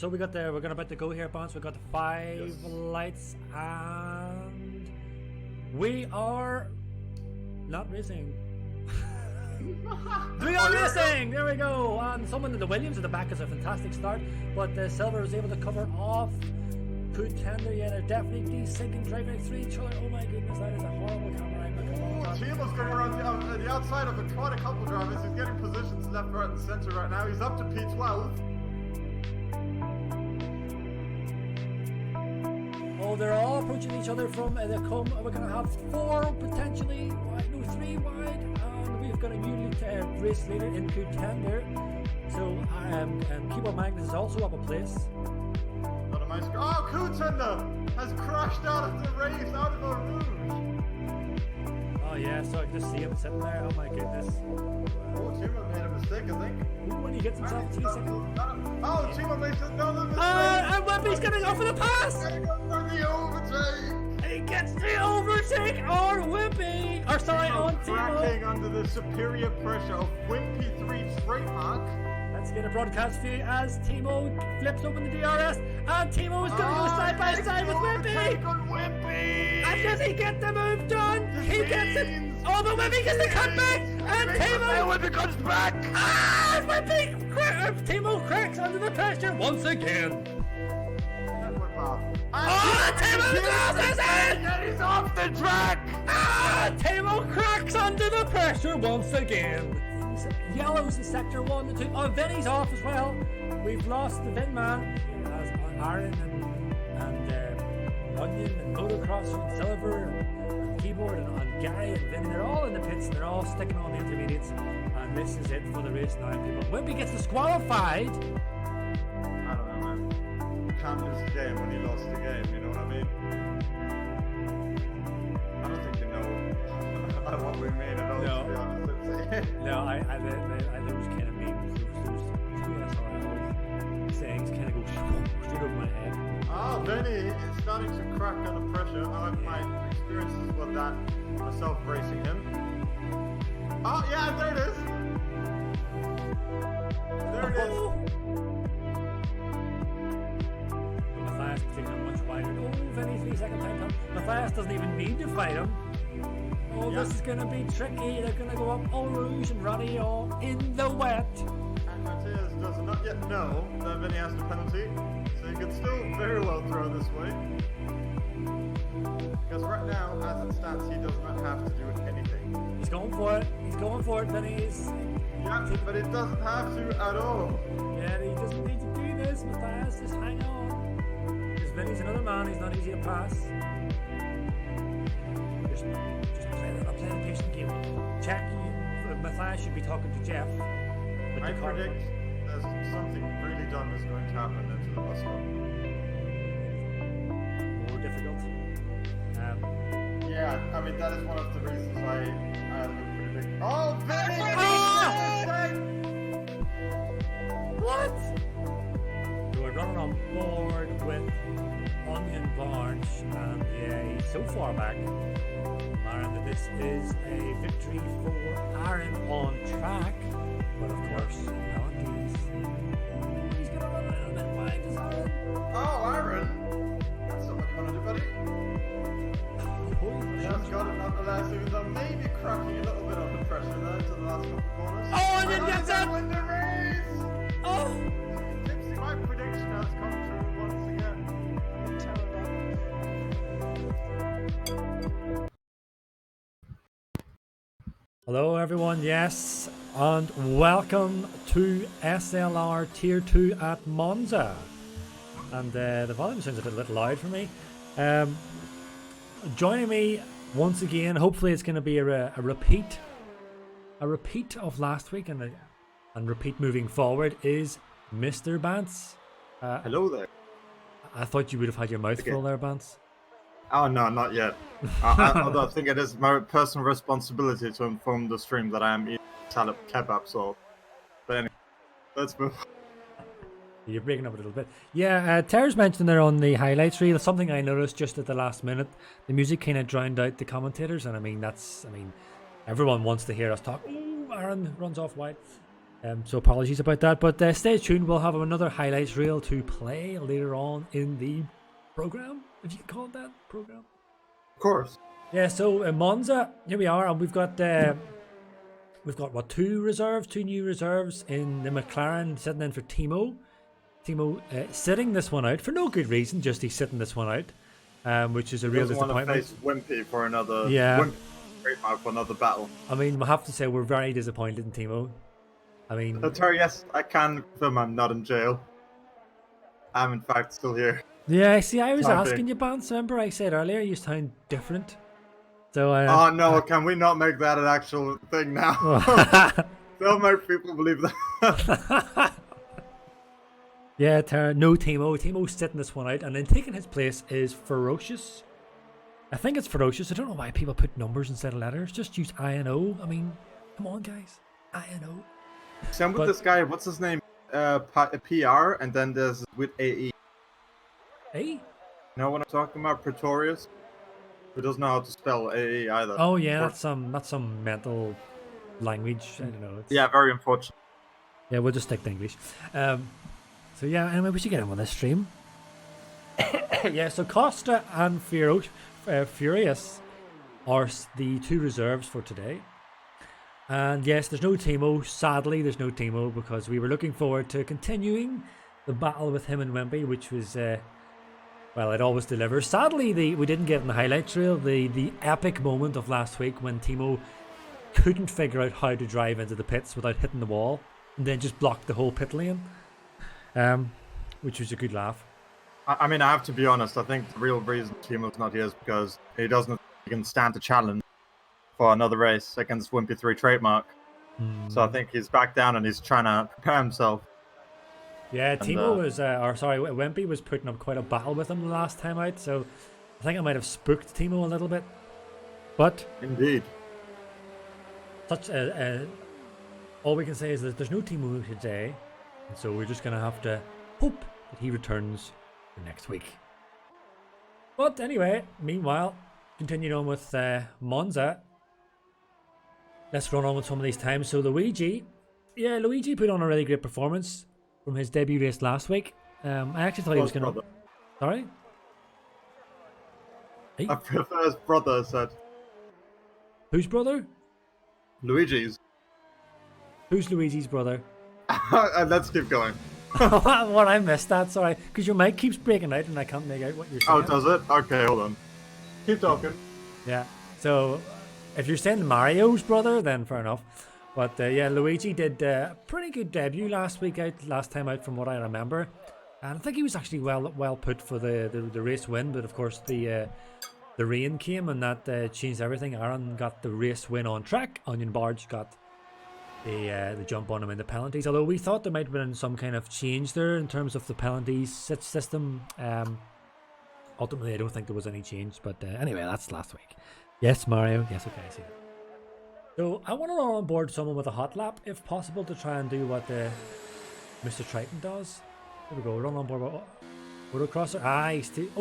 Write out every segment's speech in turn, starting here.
So we're gonna about to go here, Bounce. We got the 5 lights, and we are not racing. We are racing! There we go. And someone in the Williams at the back is a fantastic start, but Silver was able to cover off. Good tender, yeah, they're definitely sinking, driving through each other. Oh my goodness, that is a horrible camera angle. Thimo's going around the outside of it, quite a couple drivers. He's getting positions left, right, and center right now. He's up to P12. Oh, they're all approaching each other from the come. We're going to have 4 potentially, 3 wide, and we've got a new race leader in good tender. So, Keyboard Magnus is also up a place. Not a nice. Oh, Contender has crashed out of the race, out of the rouge. Oh yeah, so I can just see him sitting there. Oh my goodness. Oh, Thimo made a mistake, I think. Ooh, when he gets himself 2 seconds. Oh, Thimo makes another mistake. And Wimpy's gonna go for the pass. He's going for the overtake. He gets the overtake on Wimpy. Or sorry, on Thimo. Cracking under the superior pressure of Wimpy 3 straight mark. Let's get a broadcast view as Thimo flips open the DRS, and Thimo is going to go side by side with Wimpy. And does he get the move done? He gets it. Oh, but Wimpy gets the cutback, and Wimpy comes back. Ah, Wimpy, Thimo cracks under the pressure once again. Oh, Thimo crosses it! And he's off the track. Ah, Thimo cracks under the pressure once again. Yellow's in sector 1 and 2. Oh, Vinny's off as well. We've lost the Vin man. As Aaron and Onion and Motocross and Silver and Keyboard and Gary and Vin. They're all in the pits and they're all sticking on the intermediates. And this is it for the race now, people. Wimpy gets disqualified. I don't know, man. You can't lose a game when you lost the game, you know what I mean? I don't think you know what we mean at all, to be honest. No, I those kind of memes, those SLR sayings kind of go straight over my head. Oh, Benny is starting to crack under pressure. I have my experiences with that myself racing him. Oh, yeah, there it is. There it is. Matthias taking him much wider. Oh, Vinny 3-second time come. Matthias doesn't even need to fight him. Oh, this is going to be tricky. They're going to go up Eau Rouge and Roddy all in the wet. And Matthias does not yet know that Vinny has the penalty, so he can still very well throw this way. Because right now, as it stands, he does not have to do anything. He's going for it. He's going for it, Vinny. Yeah, but it doesn't have to at all. Yeah, he doesn't need to do this. Matthias, just hang on. Because Vinny's another man. He's not easy to pass. Just play the patient game. Jack, Matthias should be talking to Jeff. I predict there's something really dumb is going to happen into the bus stop. More difficult. Yeah, I mean that is one of the reasons I have a pretty big. Oh, Vinny! What? So we're running on board with Onion Barnes, and yeah, he's so far back. Aaron, that this is a victory for Aaron on track, but of course, Alan he's going to run a little bit wide, is Aaron? Oh, Aaron! That's not what you want to do, buddy. He has got it nonetheless, even though maybe cracking a little bit under pressure there to the last couple of corners. Oh, and then gets it! Win the race! Oh! Tipsy, my prediction has come true once again. Hello everyone, yes, and welcome to SLR Tier 2 at Monza. And the volume sounds a little loud for me. Joining me once again, hopefully it's going to be a repeat of last week and repeat moving forward, is Mr. Bance. Hello there. I thought you would have had your mouth full there, Bance. Oh no, not yet. Although I think it is my personal responsibility to inform the stream that I am eating salad kebab. So, but anyway, let's move. You're breaking up a little bit. Yeah, Terrence mentioned there on the highlights reel something I noticed just at the last minute. The music kind of drowned out the commentators, and I mean everyone wants to hear us talk. Ooh, Aaron runs off wide. So apologies about that, but stay tuned. We'll have another highlights reel to play later on in the program, if you can call it that, program. Of course. Yeah, so Monza, here we are, and we've got what, two new reserves in the McLaren sitting in for Thimo. Thimo sitting this one out for no good reason, just he's sitting this one out, which is a real disappointment. Want to face Wimpy for another for another battle. I mean, we have to say we're very disappointed in Thimo. I mean, Terry, yes, I can confirm I'm not in jail. I'm in fact still here. Yeah, see, I was asking you, Bance. Remember, I said earlier you sound different. So. Oh no! Can we not make that an actual thing now? Don't make people believe that. Yeah, no Thimo. Thimo's sitting this one out, and then taking his place is Ferocious. I think it's Ferocious. I don't know why people put numbers instead of letters. Just use I and O. I mean, come on, guys. I and O. Same with this guy. What's his name? PR, and then there's with AE. A? You know what I'm talking about? Pretorius. Who doesn't know how to spell AE either. Oh yeah, that's some mental language. I don't know. Yeah, very unfortunate. Yeah, we'll just stick to English. So yeah, anyway, we should get on with this stream. Yeah, so Costa and Furious are the two reserves for today. And yes, there's no Thimo. Sadly, there's no Thimo because we were looking forward to continuing the battle with him and Wimpy, which was, well, it always delivers. Sadly, we didn't get in the highlights reel the epic moment of last week when Thimo couldn't figure out how to drive into the pits without hitting the wall and then just blocked the whole pit lane, which was a good laugh. I mean, I have to be honest. I think the real reason Thimo's not here is because he doesn't think he can stand a challenge for another race against Wimpy 3 trademark. So I think he's back down and he's trying to prepare himself. Yeah, Thimo Wimpy was putting up quite a battle with him the last time out, so I think I might have spooked Thimo a little bit. But indeed, all we can say is that there's no Thimo today, and so we're just gonna have to hope that he returns for next week. But anyway, meanwhile, continuing on with Monza. Let's run on with some of these times. So Luigi put on a really great performance from his debut race last week. I actually thought he was going to... Sorry? Hey? I prefer his brother, I said. Whose brother? Luigi's. Who's Luigi's brother? Let's keep going. What, I missed that, sorry. Because your mic keeps breaking out and I can't make out what you're saying. Oh, does it? Okay, hold on. Keep talking. Yeah, so... If you're saying Mario's brother, then fair enough. But yeah, Luigi did a pretty good debut last time out from what I remember. And I think he was actually well put for the race win. But of course the rain came and that changed everything. Aaron got the race win on track. Onion Barge got the jump on him in the penalties. Although we thought there might have been some kind of change there in terms of the penalties system. Ultimately, I don't think there was any change. But anyway, that's last week. Yes, Mario. Yes, okay, I see that. So I want to run on board someone with a hot lap, if possible, to try and do what Mr. Triton does. There we go. Run on board with Motocrosser.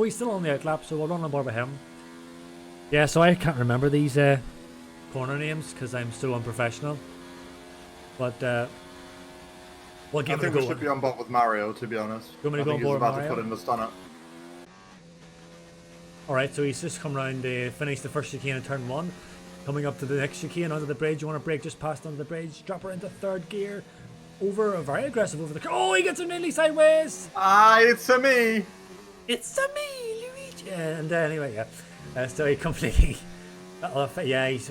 He's still on the out lap, so we'll run on board with him. Yeah, so I can't remember these corner names because I'm so unprofessional. But we'll give it a go. I think we should be on board with Mario, to be honest. You want me to go on board with Mario? He's about to put in the stunner. Alright, so he's just come round to finish the first chicane in turn 1. Coming up to the next chicane onto the bridge. You want to brake just past onto the bridge. Drop her into third gear. Very aggressive over the... Oh, he gets her nearly sideways! It's a me! It's a me, Luigi! And anyway, yeah. So he completely... he's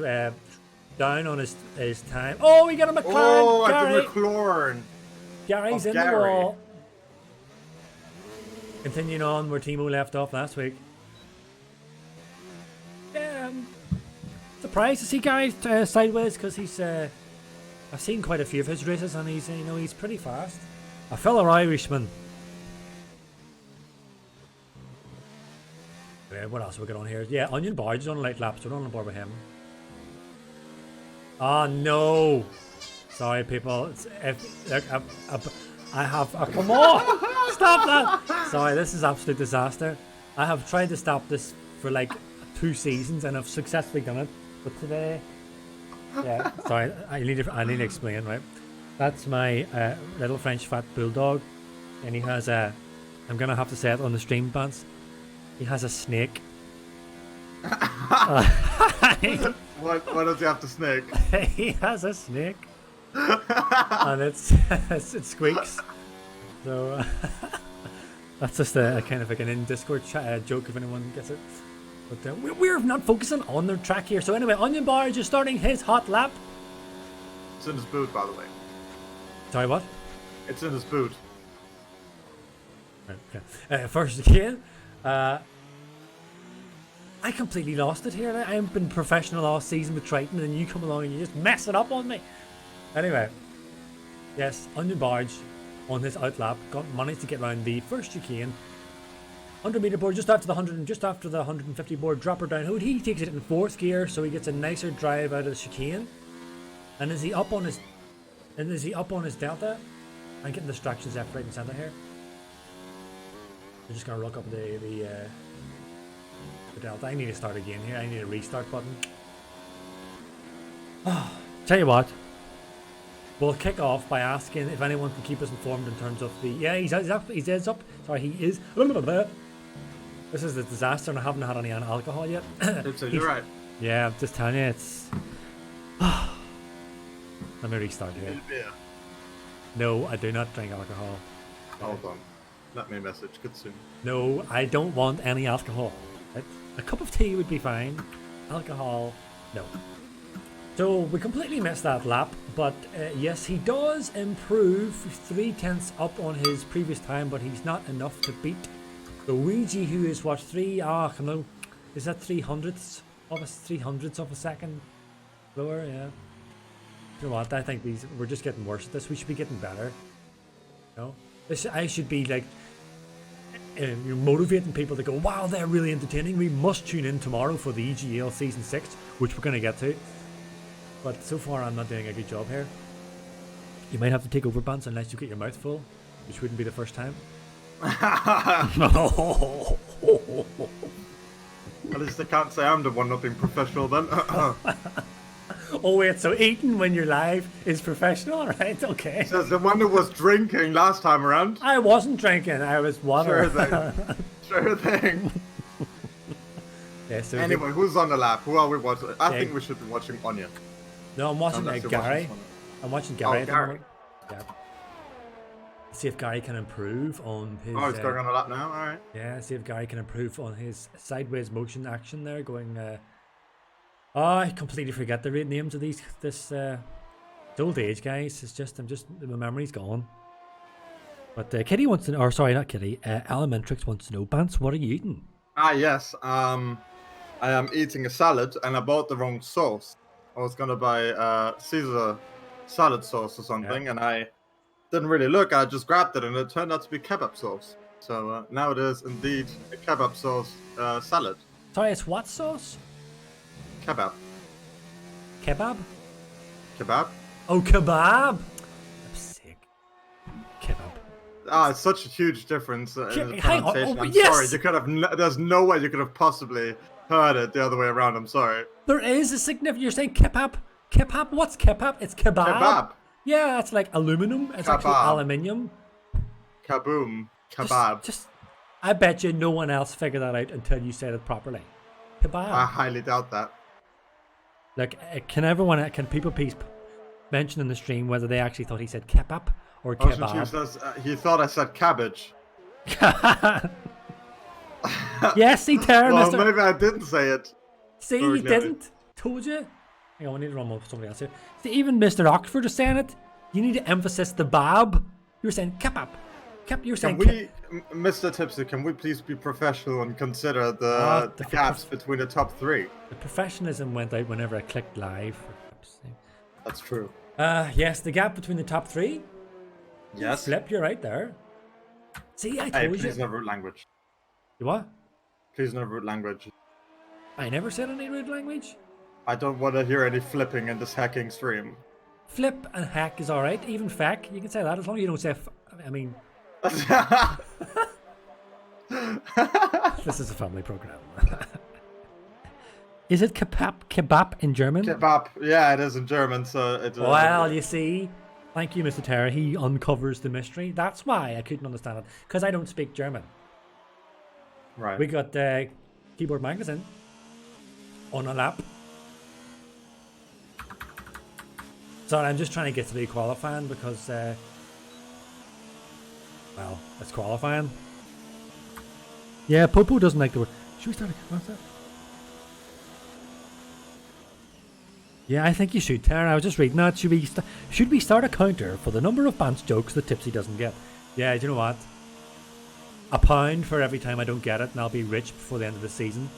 down on his time. Oh, we got a McLaren! Oh, Gary. I did McLaren! Gary's in the wall. Continuing on where Thimo left off last week. Surprised to see Gary sideways because he's I've seen quite a few of his races and he's pretty fast. A fellow Irishman. What else have we got on here? Yeah, Onion Barge is on light laps. We're on board with him. Oh no! Sorry, people. I have. Come on! Stop that! Sorry, this is absolute disaster. I have tried to stop this for like 2 seasons and I've successfully done it. But today, yeah. Sorry, I need to explain, right? That's my little French fat bulldog, and he has a. I'm gonna have to say it on the stream, Vance. He has a snake. Why does he have to snake? He has a snake, and it squeaks. So that's just a kind of like an in Discord joke if anyone gets it. But we're not focusing on the track here. So anyway, Onion Bar is just starting his hot lap. It's in his boot, by the way. Sorry, what? It's in his boot. Okay. First again, I completely lost it here. I've been professional all season with Triton, and you come along and you just mess it up on me. Anyway, yes, Onion Barge on his outlap managed to get around the first chicane. 100 meter board just after the 150 board dropper down hood. He takes it in fourth gear, so he gets a nicer drive out of the chicane. And is he up on his delta? I'm getting distractions left, right, and centre here. I'm just gonna look up the delta. I need to start again here. I need a restart button. Tell you what, we'll kick off by asking if anyone can keep us informed in terms of the. Yeah, he's up. He's up. Sorry, he is. This is a disaster, and I haven't had any alcohol yet. You're right. Yeah, I'm just telling you, it's. Let me restart here. No, I do not drink alcohol. Hold on. Let me message. Good soon. No, I don't want any alcohol. A cup of tea would be fine. Alcohol, no. So we completely missed that lap, but yes, he does improve 3/10 up on his previous time, but he's not enough to beat Luigi, who is what is that 300ths of a second lower? Yeah. You know what? I think we're just getting worse at this. We should be getting better. You know, I should be like you're motivating people to go, wow, they're really entertaining. We must tune in tomorrow for the EGL Season 6, which we're going to get to. But so far, I'm not doing a good job here. You might have to take over, Bance, unless you get your mouth full, which wouldn't be the first time. At least I can't say I'm the one not being professional then. Oh wait, so eating when you're live is professional, right? Okay. Says the one who was drinking last time around. I wasn't drinking, I was water. Sure thing. Yeah, so anyway, who's on the lap? Who are we watching? I think we should be watching Onion. No, I'm watching Gary. I'm watching Gary. Oh, Gary. Yeah. See if Gary can improve on his. Oh, he's going on a lap now. All right. Yeah, see if Gary can improve on his sideways motion action there, going. I completely forget the names of these. It's old age, guys. It's just my memory's gone. But Kitty wants to know, or sorry, not Kitty. Elementrix wants to know, Bance, what are you eating? Ah, yes. I am eating a salad, and I bought the wrong sauce. I was gonna buy Caesar salad sauce or something, and I didn't really look. I just grabbed it, and it turned out to be kebab sauce. So now it is indeed a kebab sauce salad. Sorry, it's what sauce? Kebab. Kebab? Kebab? Oh, kebab! I'm sick. Kebab. Ah, it's such a huge difference in the hang on. pronunciation. Oh, I'm yes! sorry. You could have. There's no way you could have possibly heard it the other way around. I'm sorry. There is a significant. You're saying kebab. Kebab? What's kebab? It's kebab. Kebab. Yeah, it's like aluminum. It's actually aluminium. Kaboom. Kebab. Just. I bet you no one else figured that out until you said it properly. Kebab. I highly doubt that. Like, can people please mention in the stream whether they actually thought he said kebab or kebab? OceanChief says he thought I said cabbage. Yes, he turned. Well, maybe I didn't say it. See, you didn't. Told you. Hang on, we need to run with somebody else here. See, even Mr. Oxford is saying it. You need to emphasize the bab. You were saying kebab. You're saying Mr. Tipsy, can we please be professional and consider the gaps between the top three? The professionalism went out whenever I clicked live. That's true. Yes, the gap between the top three. Yes. Flip, you're right there. See, I told you. Please no root language. You what? Please no root language. I never said any rude language. I don't want to hear any flipping in this hacking stream. Flip and hack is alright. Even feck, you can say that as long as you don't say. I mean. This is a family program. Is it kebab in German? Kebab, yeah, it is in German. So it. Well, you see, Thank you, Mr. Terra. He uncovers the mystery. That's why I couldn't understand it, because I don't speak German. Right. We got Keyboard Magazine on a lap. Sorry, I'm just trying to get through qualifying because, well, it's qualifying. Yeah, Popo doesn't like the word. Should we start? What's that? Yeah, I think you should, Tara. I was just reading that. Should we start a counter for the number of Bant's jokes that Tipsy doesn't get? Yeah, do you know what? £1 for every time I don't get it, and I'll be rich before the end of the season.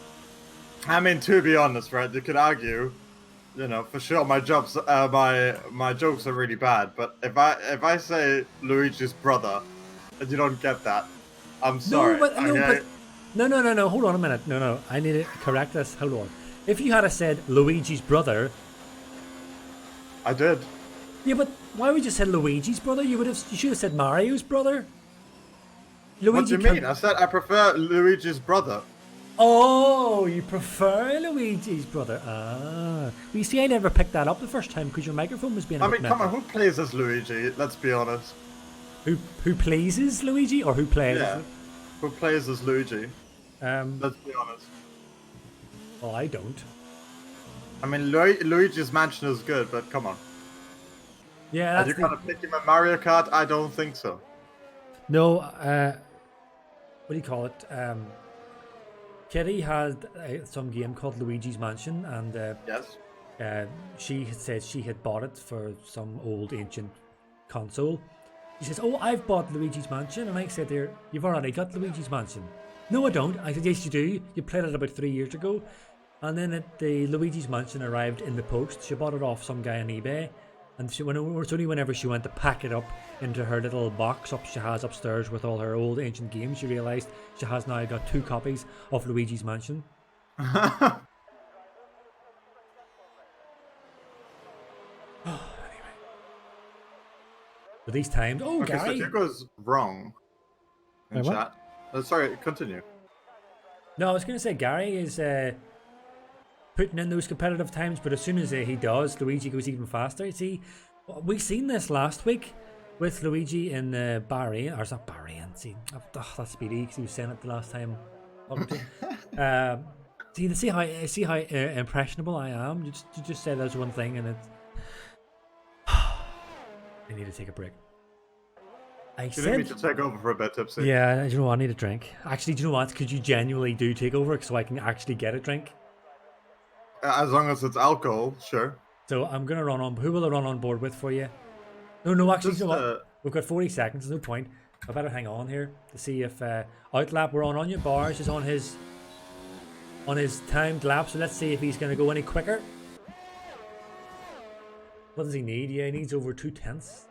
I mean, to be honest, right? You could argue, you know, for sure my jokes are really bad. But if I say Luigi's brother, and you don't get that, I'm sorry. No. Hold on a minute. No. I need to correct this. Hold on. If you had said Luigi's brother. I did. Yeah, but why would you say Luigi's brother? You should have said Mario's brother. What do you mean? I said I prefer Luigi's brother. Oh, you prefer Luigi's brother? Ah. Well, you see, I never picked that up the first time because your microphone was being. I mean, come on, who plays as Luigi? Let's be honest. Who pleases Luigi or who plays? Yeah. Who plays as Luigi? Let's be honest. Well, I don't. I mean, Luigi's Mansion is good, but come on. Yeah, that's Are you gonna pick him a Mario Kart? I don't think so. No, what do you call it? Kitty had some game called Luigi's Mansion, and yes, she had said she had bought it for some old ancient console. She says, "Oh, I've bought Luigi's Mansion," and I said, "There, you've already got Luigi's Mansion." No, I don't. I said, "Yes, you do. You played it about 3 years ago." And then the Luigi's Mansion arrived in the post. She bought it off some guy on eBay, and it's only whenever she went to pack it up into her little box she has upstairs with all her old ancient games, she realised she has now got 2 copies of Luigi's Mansion. Anyway. But these times, okay, Gary. so Hugo's wrong in chat. Sorry, continue. No, I was going to say Gary is putting in those competitive times, but as soon as he does, Luigi goes even faster. See, we seen this last week with Luigi in Bahrain, or it's not Bahrain. See, that's Speedy because he was saying it the last time. See how impressionable I am. You just said there's one thing, and it's. I need to take a break. You didn't need to take over for a bit, Tipsy. Yeah, you know what? I need a drink. Actually, do you know what? Could you genuinely do take over so I can actually get a drink? As long as it's alcohol, sure. So I'm gonna run on. Who will I run on board with for you? No. Actually, you know what? We've got 40 seconds. There's no point. I better hang on here to see if Outlap. We're on Onion Bars is on his timed lap. So let's see if he's gonna go any quicker. What does he need? Yeah, he needs over 2/10.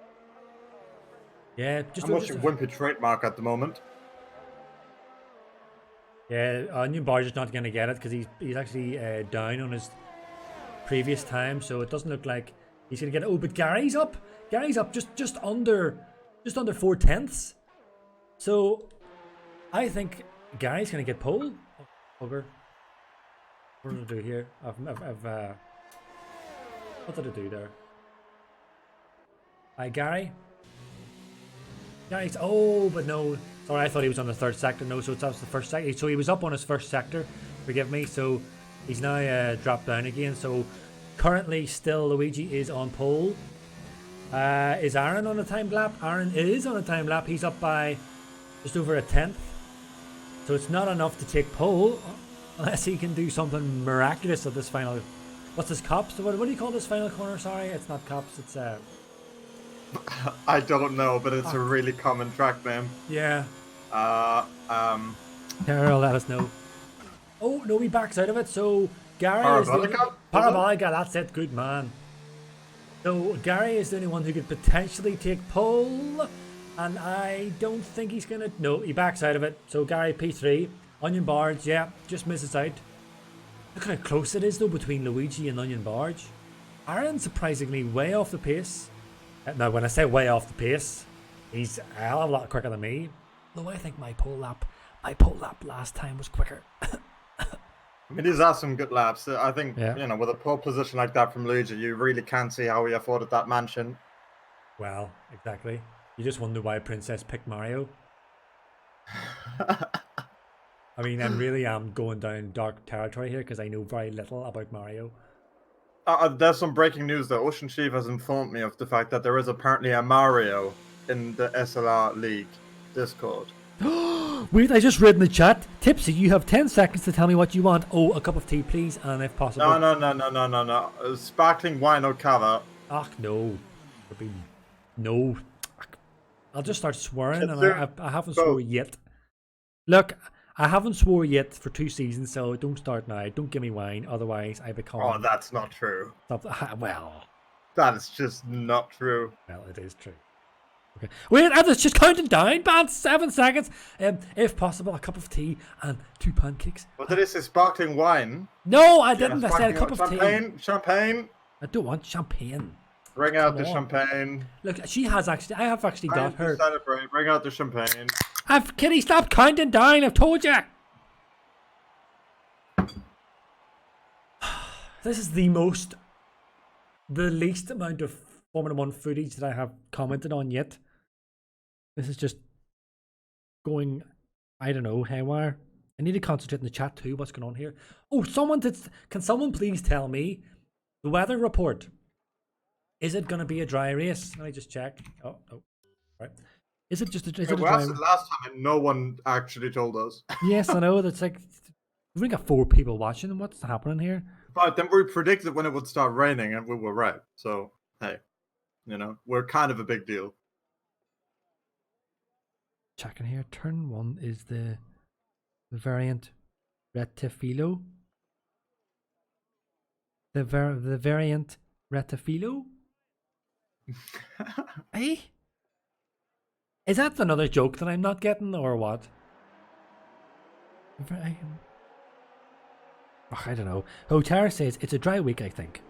Yeah, I'm watching Wimpy trademark at the moment. Yeah, Onion Barge is not going to get it because he's actually down on his previous time, so it doesn't look like he's going to get it. Oh, but Gary's up. Gary's up just under 4/10. So I think Gary's going to get pole. Over. What did I do here? What did I do there? Hi, Gary. Gary's. Oh, but no. Sorry, I thought he was on the 3rd sector. No, so that's the 1st sector. So he was up on his 1st sector. Forgive me. So he's now dropped down again. So currently, still Luigi is on pole. Is Aaron on a timed lap? Aaron is on a timed lap. He's up by just over 1/10. So it's not enough to take pole unless he can do something miraculous at this final. What's this, cops? What do you call this final corner? Sorry, it's not cops. It's I don't know, but it's a really common track name. Yeah. Carol, let us know. Oh no, he backs out of it. So Gary Parabolica? Parabolica, that's it. Good man. So Gary is the only one who could potentially take pole, and I don't think he's gonna. No, he backs out of it. So Gary P3, Onion Barge, yeah, just misses out. Look how close it is though between Luigi and Onion Barge. Aaron's surprisingly way off the pace. Now, when I say way off the pace, he's a hell of a lot quicker than me. Though I think my pole lap last time was quicker. I mean, these are some good laps. I think, you know, with a pole position like that from Luigi, you really can see how he afforded that mansion. Well, exactly. You just wonder why Princess picked Mario. I mean, I'm really going down dark territory here because I know very little about Mario. There's some breaking news though. OceanChief has informed me of the fact that there is apparently a Mario in the SLR League Discord. Wait, I just read in the chat. Tipsy, you have 10 seconds to tell me what you want. Oh, a cup of tea, please, and if possible. No. Sparkling wine or cava. Ach, no. No. I'll just start swearing, and I haven't swore yet. Look, I haven't swore yet for 2 seasons, so don't start now. Don't give me wine, otherwise I become... Oh, that's not true. Well... That is just not true. Well, it is true. Okay. Wait, I was just counting down, man. 7 seconds. If possible, a cup of tea and 2 pancakes. What did it say? Sparkling wine? No, I didn't. I said a cup of tea. Champagne. I don't want champagne. Bring out the champagne. Look, I have actually got her. Celebrate. Bring out the champagne. Kitty, stop counting down. I've told you. This is the least amount of Formula 1 footage that I have commented on yet. This is just going, I don't know, haywire. I need to concentrate in the chat too. What's going on here? Oh, can someone please tell me the weather report? Is it going to be a dry race? Let me just check. Oh, right. Is it just a dry race? Last time and no one actually told us. Yes, I know. That's like, we've only got 4 people watching. What's happening here? But then we predicted when it would start raining and we were right. So, hey, we're kind of a big deal. Checking here. Turn 1 is the variant Retifilo. The variant Retifilo? Hey? Is that another joke that I'm not getting, or what? I don't know. Hotar says it's a dry week, I think.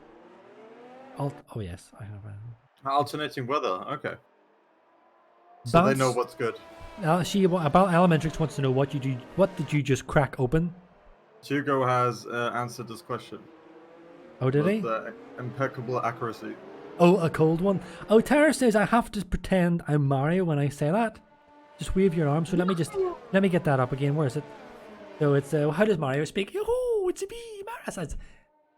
Oh yes, I have. Alternating weather, okay. So they know what's good. About Elementrix wants to know what you do. What did you just crack open? Hugo has answered this question. Oh, did he? With impeccable accuracy. Oh, a cold one. Oh, Tara says I have to pretend I'm Mario when I say that. Just wave your arm. So let me get that up again. Where is it? So it's how does Mario speak? Oh, it's a me, Mario says. Is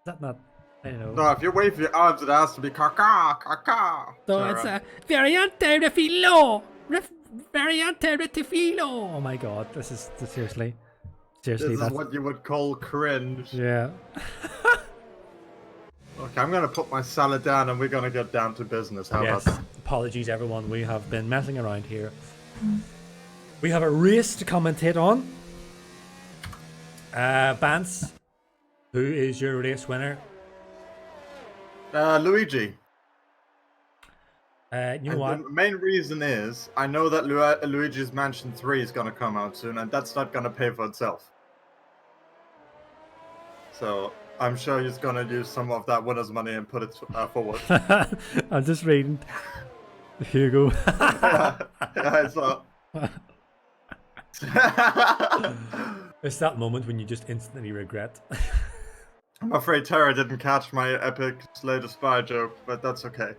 that not? I don't know. No, if you wave your arms, it has to be caca, caca. So Sarah. It's variante refilo. Variante retifilo. Oh my god, this is seriously. This is what you would call cringe. Yeah. Okay, I'm going to put my salad down and we're going to get down to business. How about that? Apologies, everyone. We have been messing around here. We have a race to commentate on. Bance, who is your race winner? Luigi. You know what? The main reason is I know that Luigi's Mansion 3 is going to come out soon, and that's not going to pay for itself. So I'm sure he's going to use some of that winner's money and put it forward. I'm just reading. Here you go. I saw. It's that moment when you just instantly regret. I'm afraid Tara didn't catch my epic Slay the Spy joke, but that's okay.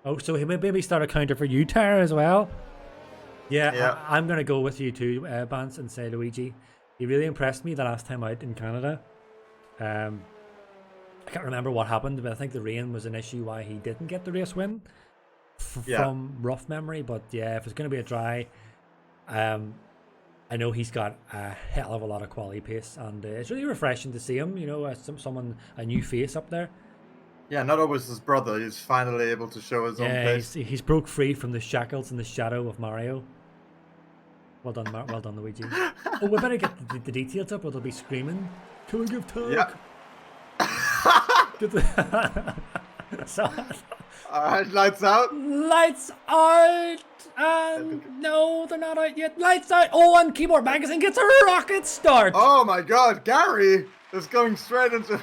Oh, so he may maybe start a counter for you, Tara, as well? Yeah. I'm going to go with you too, Bance, and say Luigi. He really impressed me the last time out in Canada. I can't remember what happened, but I think the rain was an issue why he didn't get the race win from rough memory. But yeah, if it's going to be a dry, I know he's got a hell of a lot of quality pace, and it's really refreshing to see him. A new face up there. Yeah, not always his brother. He's finally able to show his own pace. He's broke free from the shackles and the shadow of Mario. Well done, well done, Luigi. Oh, we better get the details up, or they'll be screaming. Can we give talk? Yeah. So, alright, lights out. Lights out. No, they're not out yet. Lights out. Oh, and Keyboard Magazine gets a rocket start. Oh my God, Gary is going straight into.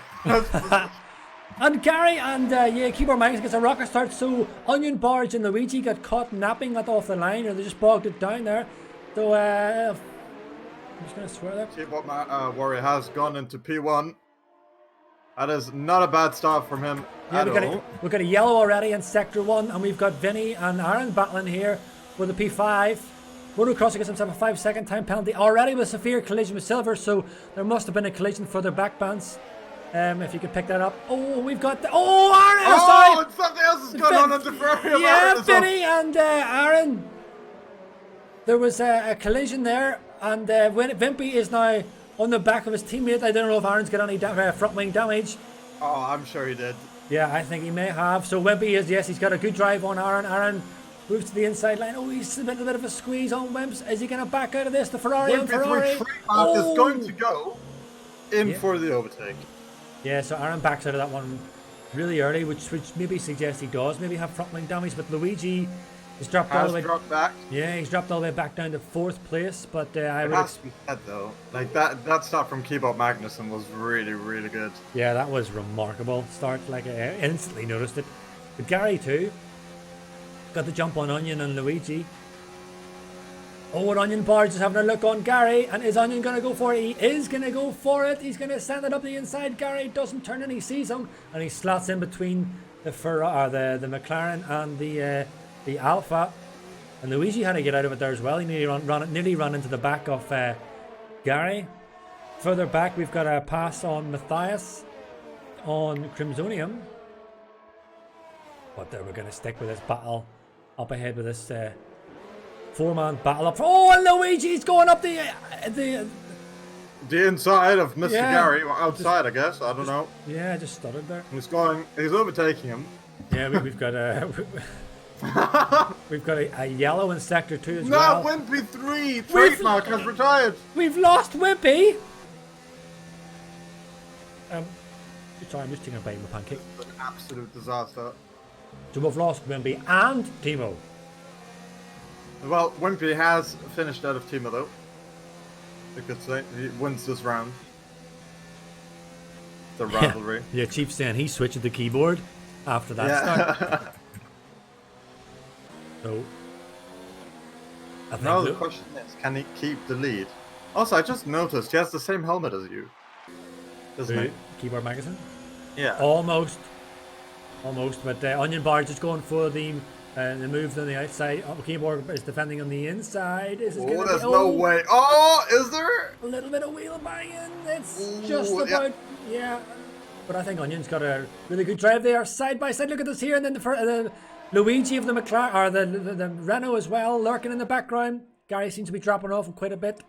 And Gary and Keyboard Magazine gets a rocket start. So Onion Barge and Luigi got caught napping that off the line, or they just bogged it down there. So I'm just gonna swear that. Keyboard Warrior has gone into P1. That is not a bad start from him. Yeah, we've got a yellow already in Sector 1, and we've got Vinny and Aaron battling here for the P5. Motocross gets himself a 5-second time penalty already with severe collision with Silver, so there must have been a collision for their back bands. If you could pick that up. Oh, we've got the... Oh, Aaron! Oh, and something else is going on at the Ferrari. Yeah, Vinny and Aaron. There was a collision there, and Wimpy is now on the back of his teammate. I don't know if Aaron's got any front wing damage. Oh, I'm sure he did. Yeah, I think he may have. So Wimpy is, yes, he's got a good drive on Aaron. Aaron moves to the inside line. Oh, he's a bit of a squeeze on Wimps. Is he going to back out of this? The Ferrari on Ferrari. Is going to go in for the overtake. Yeah, so Aaron backs out of that one really early, which maybe suggests he does maybe have front wing damage. But Luigi has dropped all the way back. Yeah, he's dropped all the way back down to 4th place. But it has to be said though, like that start from Keyboard Magnussen was really, really good. Yeah, that was remarkable start. Like I instantly noticed it. But Gary too got the jump on Onion and Luigi. Oh, and Onion Barge is having a look on Gary, and is Onion going to go for it? He is going to go for it. He's going to send it up the inside. Gary doesn't turn and he sees him, and he slots in between the McLaren and the Alpha. And Luigi had to get out of it there as well. He nearly ran into the back of Gary. Further back, we've got a pass on Matthias on Crimsonium. But we're going to stick with this battle up ahead with this 4-man battle up. Oh, and Luigi's going up the inside of Mr. Gary, or outside, I guess. I don't know. Yeah, just stuttered there. He's overtaking him. Yeah, we've got a yellow in Sector 2 as well. No, Wimpy 3 trademark has retired. We've lost Wimpy. Sorry, I'm just taking a bite of my pancake. An absolute disaster. So we've lost Wimpy and Thimo. Well, Wimpy has finished out of Thimo though. You could say he wins this round. The rivalry. Yeah, Chief saying he's switching the keyboard after that start. So, now the question is, can he keep the lead? Also, I just noticed he has the same helmet as you. Doesn't he? Keyboard Magazine? Yeah. Almost, but Onion Barge is going for the move on the outside. Keyboard is defending on the inside. There's no way. Oh, is there? A little bit of wheel banging. It's just about, yeah. But I think Onion's got a really good drive there, side by side. Look at this here, and then the Luigi of the McLaren, or the Renault as well, lurking in the background. Gary seems to be dropping off quite a bit.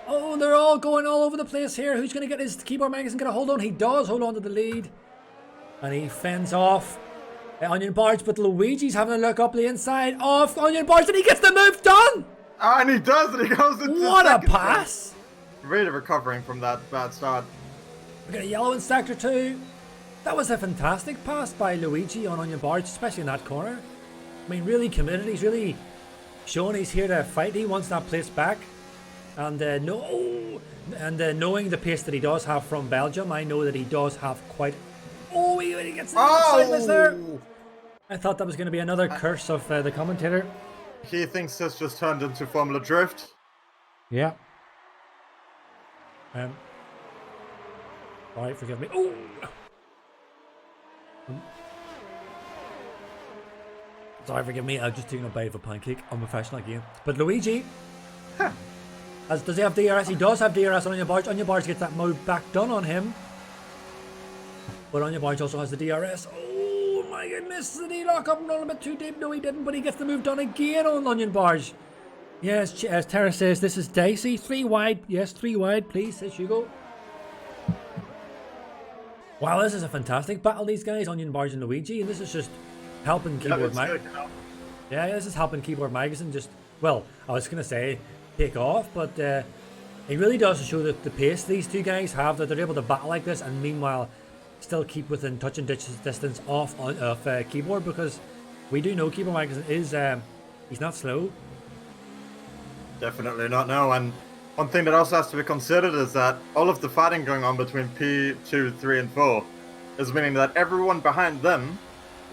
Oh, they're all going all over the place here. Who's going to get his Keyboard Magazine? Going to hold on? He does hold on to the lead. And he fends off Onion Barge, but Luigi's having a look up the inside of Onion Barge, and he gets the move done! And he does, and he goes into what a pass! Really recovering from that bad start. We got a yellow in Sector 2. That was a fantastic pass by Luigi on Onion Barge, especially in that corner. I mean, really committed. He's really showing he's here to fight. He wants that place back. And knowing the pace that he does have from Belgium, I know that he does have quite... Oh, he gets sideways there. I thought that was going to be another curse of the commentator. He thinks this just turned into Formula Drift. Yeah. Alright, forgive me. Oh! Sorry, forgive me. I'm just taking a bite of a pancake. Unprofessional again. But Luigi, does he have DRS? He does have DRS on Onion Barge. Onion Barge gets that move back done on him. But Onion Barge also has the DRS. Oh my goodness! Did he lock up a little bit too deep? No, he didn't. But he gets the move done again on Onion Barge. Yes, as Tara says, this is dicey. 3 wide. Yes, 3 wide, please. Says Hugo. Wow, this is a fantastic battle, these guys, Onion Barge and Luigi, and this is just helping Keyboard Magazine. Yeah, this is helping Keyboard Magazine just, well, I was going to say take off, but it really does show that the pace these two guys have, that they're able to battle like this, and meanwhile still keep within touch and distance of Keyboard, because we do know Keyboard Magazine is, he's not slow. Definitely not, no, and one thing that also has to be considered is that all of the fighting going on between P2, 3 and 4 is meaning that everyone behind them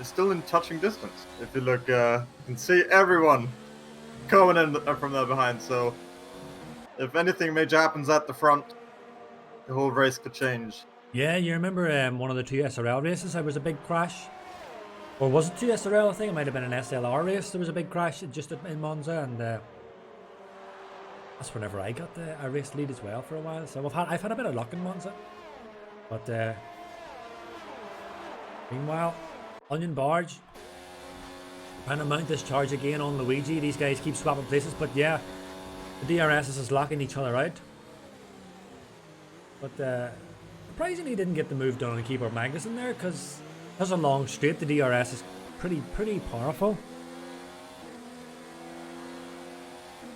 is still in touching distance. If you look, you can see everyone coming in from there behind, so if anything major happens at the front, the whole race could change. Yeah, you remember one of the 2 SRL races? There was a big crash. Or was it 2 SRL? I think it might have been an SLR race. There was a big crash just in Monza, and that's whenever I got I raced lead as well for a while. So I've had a bit of luck in Monza. But meanwhile, Onion Barge trying to mount this charge again on Luigi. These guys keep swapping places, but yeah, the DRS is locking each other out. But surprisingly, didn't get the move done on Keyboard Magnussen there, because that's a long straight. The DRS is pretty powerful.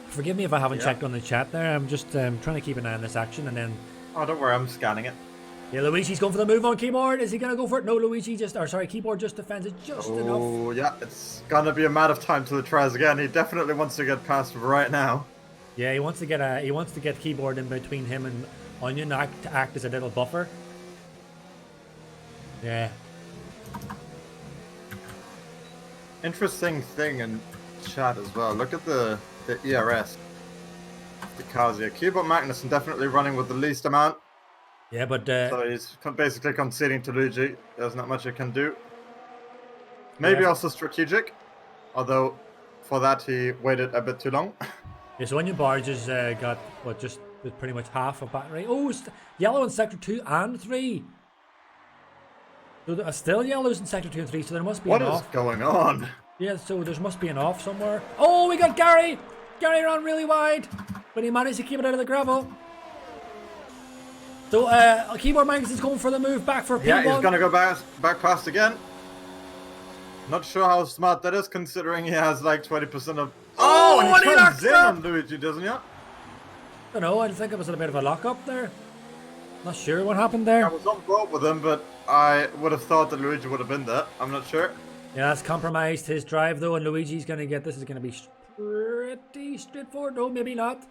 Forgive me if I haven't checked on the chat there. I'm just trying to keep an eye on this action, and then. Oh, don't worry, I'm scanning it. Yeah, Luigi's going for the move on Keyboard. Is he going to go for it? No, Luigi Keyboard just defends it just enough. Oh, yeah, it's going to be a matter of time till he tries again. He definitely wants to get past right now. Yeah, he wants to get Keyboard in between him and Onion to act as a little buffer. Yeah. Interesting thing in chat as well. Look at the ERS. The cars here. Keyboard Magnussen definitely running with the least amount. Yeah, but so he's basically conceding to Luigi. There's not much he can do. Maybe also strategic, although for that he waited a bit too long. Yeah, so Onion Barge has got just pretty much half a battery. Oh, it's yellow in sector 2 and 3. So there are still yellows in sector 2 and 3. So there must be an off. What is going on? Yeah, so there must be an off somewhere. Oh, we got Gary. Gary ran really wide, but he managed to keep it out of the gravel. So Keyboard Magnussen's going for the move back for P1. Yeah, he's going to go back past again. Not sure how smart that is, considering he has like 20% of... Oh, and he turns in on Luigi, doesn't he? I don't know, I think it was a bit of a lock-up there. Not sure what happened there. I was on board with him, but I would have thought that Luigi would have been there. I'm not sure. Yeah, that's compromised his drive though, and Luigi's going to get... This is going to be pretty straightforward. No, maybe not.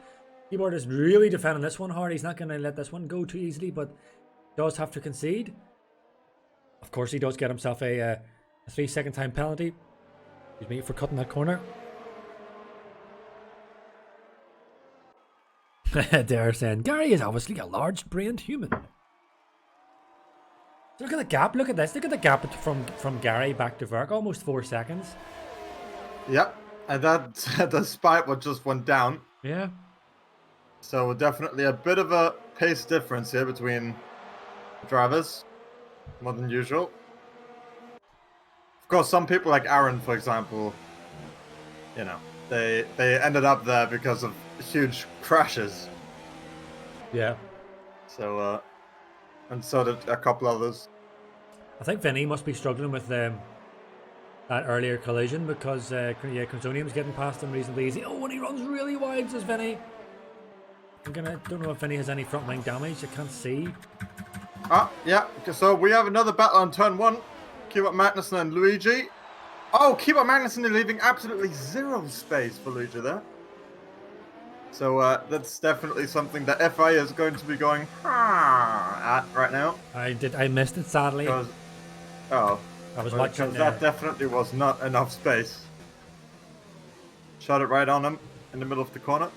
Keyboard is really defending this one hard. He's not going to let this one go too easily, but does have to concede. Of course, he does get himself a 3-second time penalty. Excuse me for cutting that corner. They're saying Gary is obviously a large-brained human. Look at the gap. Look at this. Look at the gap from Gary back to Verk. Almost 4 seconds. Yep, and that despite what just went down. Yeah. So definitely a bit of a pace difference here between drivers, more than usual. Of course, some people like Aaron, for example, you know, they ended up there because of huge crashes. Yeah. So, and so did a couple others. I think Vinny must be struggling with that earlier collision because Consonium's getting past him reasonably easy. Oh, and he runs really wide, says Vinny. Don't know if Vinny has any frontline damage. I can't see. Yeah. So we have another battle on turn 1. Keyboard Magnussen and Luigi. Oh, Keyboard Magnussen is leaving absolutely zero space for Luigi there. So that's definitely something that FI is going to be going at right now. I missed it sadly. I was watching. Because that definitely was not enough space. Shot it right on him in the middle of the corner.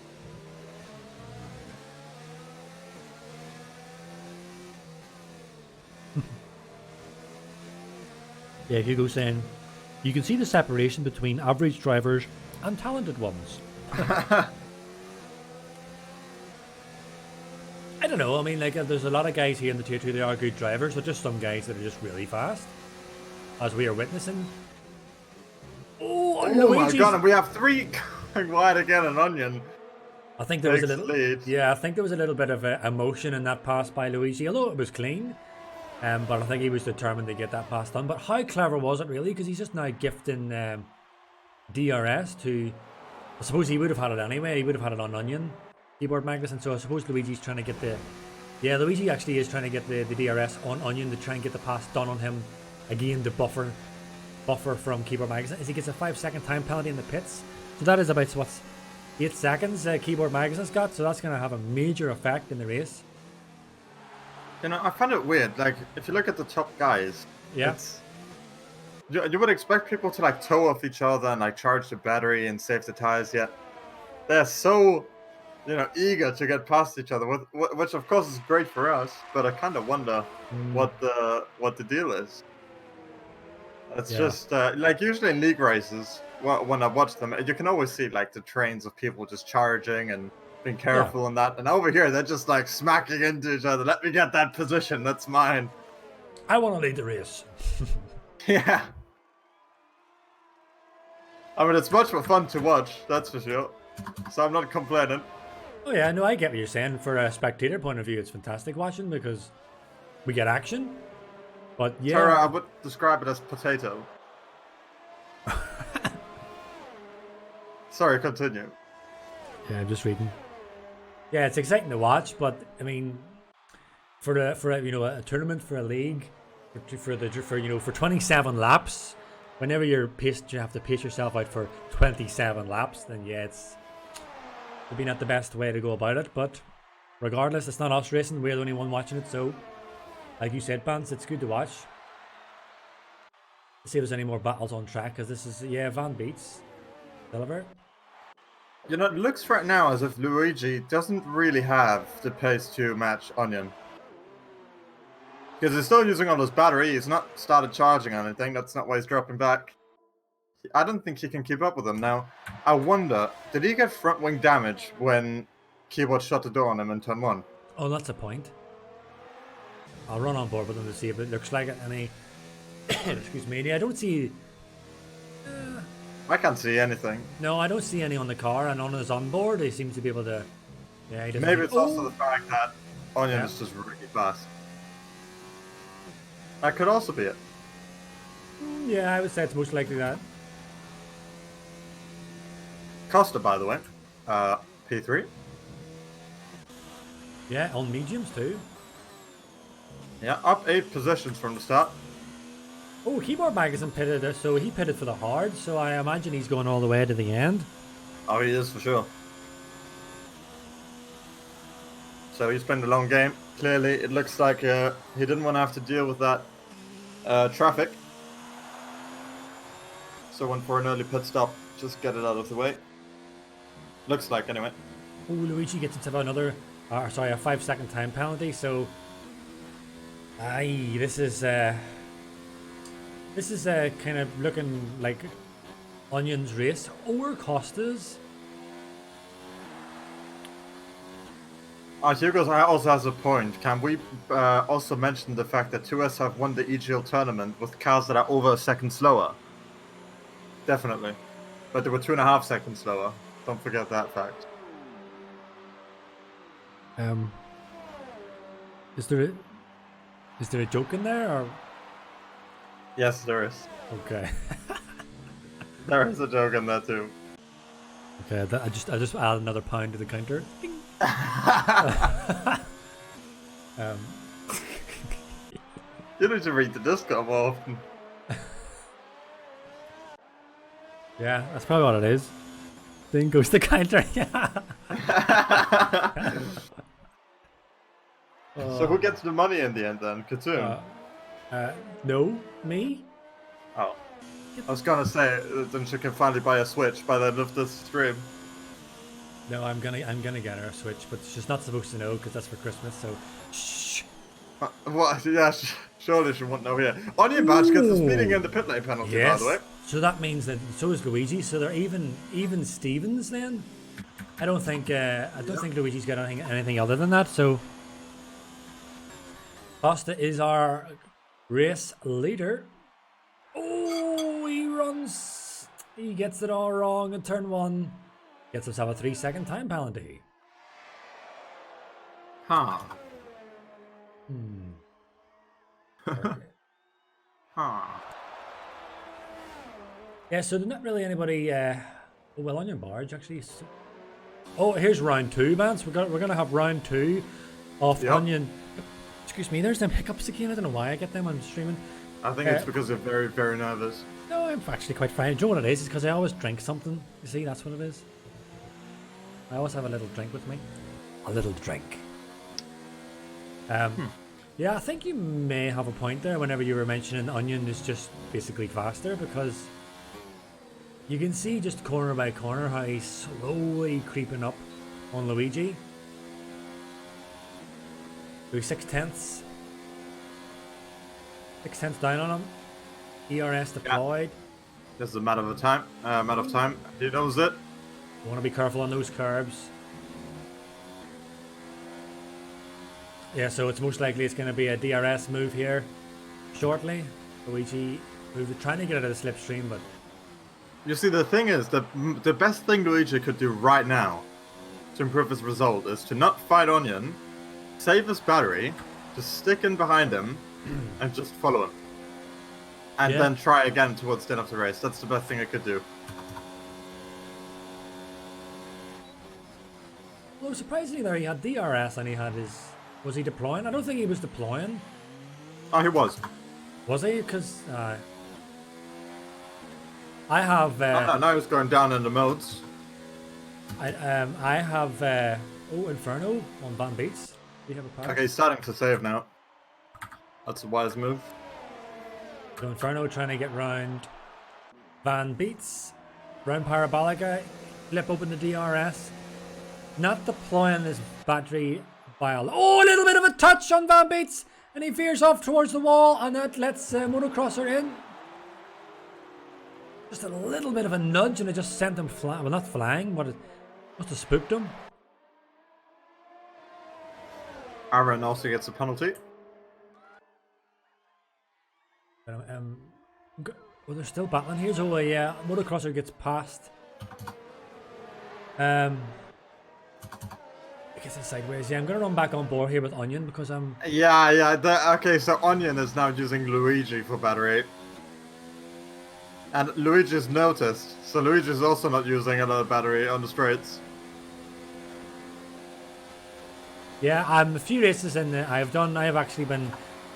Yeah, Hugo saying, you can see the separation between average drivers and talented ones. I don't know, I mean, like, there's a lot of guys here in the tier 2 that are good drivers, but just some guys that are just really fast, as we are witnessing. Oh my god, and we have 3 going wide again, an Onion. I think there was a little lead. Yeah, I think there was a little bit of emotion in that pass by Luigi, although it was clean. But I think he was determined to get that pass done. But how clever was it really? Because he's just now gifting DRS to... I suppose he would have had it anyway. He would have had it on Onion, Keyboard Magnussen. So I suppose Luigi's trying to get the... Yeah, Luigi actually is trying to get the DRS on Onion to try and get the pass done on him. Again, the buffer from Keyboard Magnussen. As he gets a 5-second time penalty in the pits. So that is about, what's 8 seconds Keyboard Magnussen's got. So that's going to have a major effect in the race. You know, I find it weird. Like, if you look at the top guys, yeah, you would expect people to like tow off each other and like charge the battery and save the tires. Yet they're so eager to get past each other, which of course is great for us. But I kind of wonder what the deal is. It's just like usually in league races, when I watch them, you can always see like the trains of people just charging and being careful and that. And over here, they're just like smacking into each other. Let me get that position. That's mine. I want to lead the race. Yeah. I mean, it's much more fun to watch, that's for sure. So I'm not complaining. Oh yeah, no, I get what you're saying. For a spectator point of view, it's fantastic watching because we get action. But yeah, Tara, I would describe it as potato. Sorry, continue. Yeah, I'm just reading. Yeah, it's exciting to watch, but I mean, for a tournament, for a league, for 27 laps, whenever you have to pace yourself out for 27 laps, then yeah, it's maybe not the best way to go about it. But regardless, it's not us racing; we're the only one watching it. So, like you said, Bance, it's good to watch. Let's see if there's any more battles on track, because this is Van beats Silver. It looks right now as if Luigi doesn't really have the pace to match Onion. Because he's still using all his battery, he's not started charging anything, that's not why he's dropping back. I don't think he can keep up with him now. I wonder, did he get front wing damage when Keyboard shut the door on him in turn 1? Oh, that's a point. I'll run on board with him to see if it looks like it. And he, excuse me, I don't see. I can't see anything. No, I don't see any on the car, and on his onboard, he seems to be able to. Yeah, he doesn't. Maybe it's also the fact that Onion is just really fast. That could also be it. Yeah, I would say it's most likely that. Costa, by the way, P3. Yeah, on mediums too. Yeah, up 8 positions from the start. Oh, Keyboard Mag isn't pitted, so he pitted for the hard, so I imagine he's going all the way to the end. Oh, he is for sure. So he's playing the long game. Clearly, it looks like he didn't want to have to deal with that traffic. So went for an early pit stop, just get it out of the way. Looks like, anyway. Oh, Luigi gets into another, a 5-second time penalty, so... Aye, this is kind of looking like Onion's race or Costa's. Hugo also has a point. Can we also mention the fact that 2S have won the EGL tournament with cars that are over a second slower? Definitely. But they were 2.5 seconds slower. Don't forget that fact. Is there a joke in there, or? Yes, there is. Okay. There is a joke in there too. Okay, I just add another pound to the counter. You need to read the Discord more often. Yeah, that's probably what it is. Then goes the counter. Yeah. So who gets the money in the end then? Katoon? No, me. Oh. I was gonna say, then she can finally buy a Switch by the end of this stream. No, I'm gonna get her a Switch, but she's not supposed to know because that's for Christmas. So, shh. What? Yeah, surely she won't know here. Onion Badge gets the speeding and the pit lane penalty, yes. by the way. So that means that so is Luigi. So they're even Stevens then. I don't think Luigi's got anything other than that. So Costa is our race leader. Oh, he runs. He gets it all wrong in turn 1. Gets himself a 3-second time penalty. Huh. Okay. Huh. Yeah, so there's not really anybody. Well, on your barge actually. Oh, here's round 2, Vance. We're gonna have round 2 off Onion. Excuse me, there's them hiccups again. I don't know why I get them. I'm streaming. I think it's because you're very, very nervous. No, I'm actually quite fine. Do you know what it is? It's because I always drink something. You see, that's what it is. I always have a little drink with me. A little drink. Yeah, I think you may have a point there whenever you were mentioning Onion is just basically faster, because you can see just corner by corner how he's slowly creeping up on Luigi. Do 6/10. 6/10 down on him. ERS deployed. Yeah. This is a matter of time. He knows it. You want to be careful on those curbs. Yeah, so it's most likely it's going to be a DRS move here shortly. Luigi trying to get out of the slipstream, but you see, the thing is that the best thing Luigi could do right now to improve his result is to not fight Onion, save his battery, just stick in behind him, and just follow him. And then try again towards the end of the race. That's the best thing I could do. Well, surprisingly there, he had DRS and he had his... Was he deploying? I don't think he was deploying. Oh, he was. Was he? Because I have... now he's going down in the modes. I have... Inferno on Van Beats. Do you have a power? Okay, he's starting to save now. That's a wise move. So Inferno trying to get round Van Beats. Round Parabolica. Flip open the DRS. Not deploying his battery by a little bit of a touch on Van Beats, and he veers off towards the wall, and that lets Motocrosser in. Just a little bit of a nudge, and it just sent him flying. Well, not flying, but it must have spooked him. Aaron also gets a penalty. Well, they're still battling here. So yeah, Motocrosser gets past. I guess it's sideways. Yeah, I'm gonna run back on board here with Onion because I'm... Okay, so Onion is now using Luigi for battery. And Luigi's noticed, so Luigi's also not using another battery on the straights. Yeah, a few races in I have actually been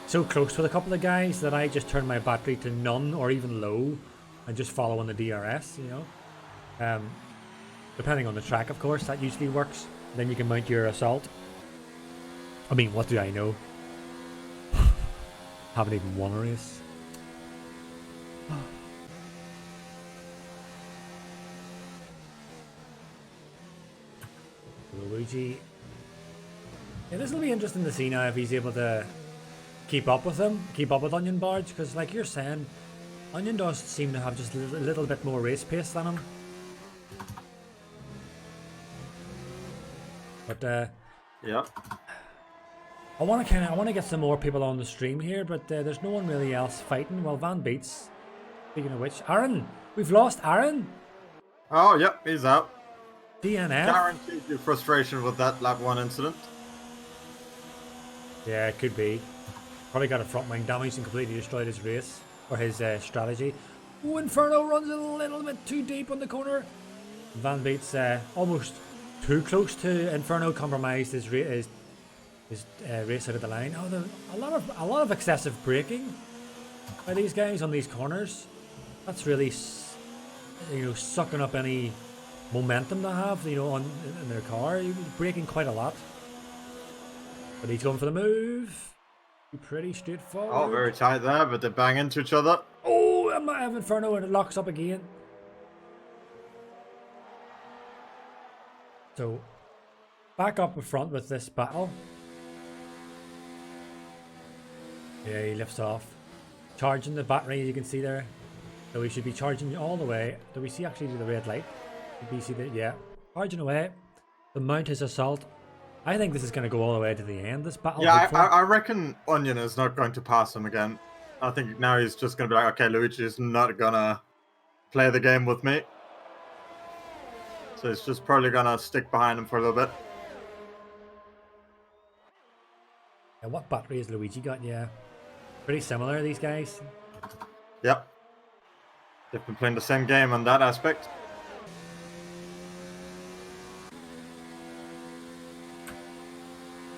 so close with a couple of guys that I just turn my battery to none or even low and just follow on the DRS, you know. Depending on the track, of course, that usually works. Then you can mount your assault. I mean, what do I know? Haven't even won a race. Luigi. Yeah, this will be interesting to see now if he's able to keep up with Onion Barge, because like you're saying, Onion does seem to have just a little bit more race pace than him. But yeah, I want to get some more people on the stream here, but there's no one really else fighting. Well, Van Beats. Speaking of which, Aaron, we've lost Aaron. Oh, yep, he's out. DNF. Guaranteed you frustration with that lap 1 incident. Yeah, it could be. Probably got a front wing damage and completely destroyed his race or his strategy. Oh, Inferno runs a little bit too deep on the corner. Van Beats almost too close to Inferno, compromised his race out of the line. Oh, a lot of excessive braking by these guys on these corners. That's really, sucking up any momentum they have, in their car. He's braking quite a lot. But he's going for the move. Pretty straightforward. Oh, very tight there, but they bang into each other. Oh, I might have Inferno and it locks up again. So, back up in front with this battle. Yeah, he lifts off. Charging the battery, as you can see there. So we should be charging all the way. Do we see actually the red light? Did we see that? Yeah. Charging away. The mount his assault. I think this is going to go all the way to the end, this battle. Yeah, I reckon Onion is not going to pass him again. I think now he's just going to be like, okay, Luigi is not going to play the game with me. So he's just probably going to stick behind him for a little bit. Yeah, what battery has Luigi got? Yeah. Pretty similar, these guys. Yep. They've been playing the same game on that aspect.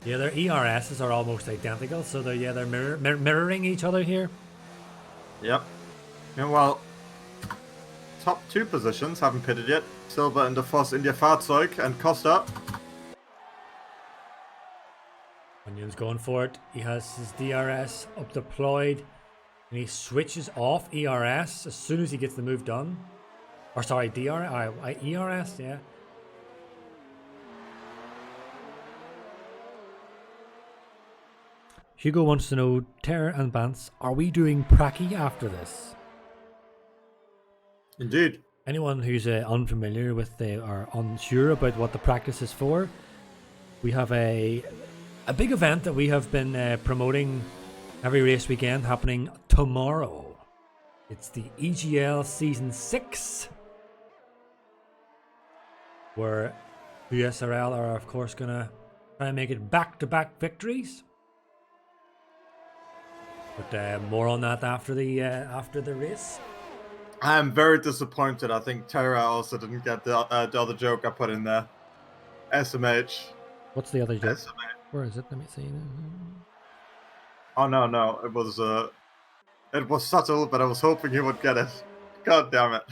Yeah, their ERSs are almost identical, so they're mirroring each other here. Yep. Meanwhile, top 2 positions haven't pitted yet. Silva in the Voss India Fahrzeug and Costa. Onion's going for it. He has his DRS up deployed, and he switches off ERS as soon as he gets the move done. Or sorry, ERS, yeah. Hugo wants to know, Terra and Bance, are we doing Prix after this? Indeed. Anyone who's unfamiliar with or unsure about what the practice is for, we have a big event that we have been promoting every race weekend happening tomorrow. It's the EGL Season 6, where USRL are of course going to try and make it back-to-back victories. But more on that after the race. I'm very disappointed. I think Terra also didn't get the other joke I put in there. SMH. What's the other joke? SMH. Where is it? Let me see. Oh no! It was subtle, but I was hoping he would get it. God damn it!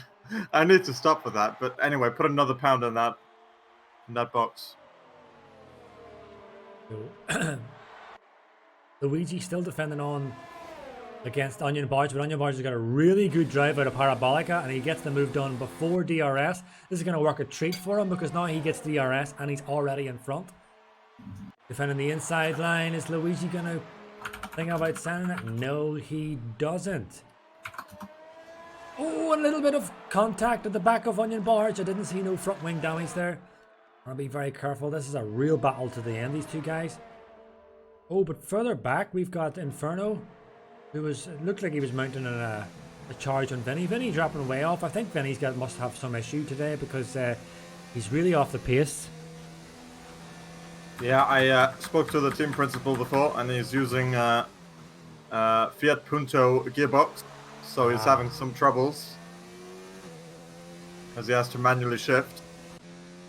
I need to stop with that. But anyway, put another pound in that box. So, Luigi still defending on against Onion Barge, but Onion Barge has got a really good drive out of Parabolica, and he gets the move done before DRS. This is going to work a treat for him because now he gets DRS and he's already in front. Defending the inside line, is Luigi going to think about sending it? No, he doesn't. Oh, a little bit of contact at the back of Onion Barge. I didn't see no front wing damage there. I'll be very careful. This is a real battle to the end, these two guys. Oh, but further back, we've got Inferno, who looked like he was mounting a charge on Vinny. Vinny dropping way off. I think Vinny's must have some issue today because he's really off the pace. Yeah, I spoke to the team principal before, and he's using Fiat Punto gearbox, so he's having some troubles as he has to manually shift.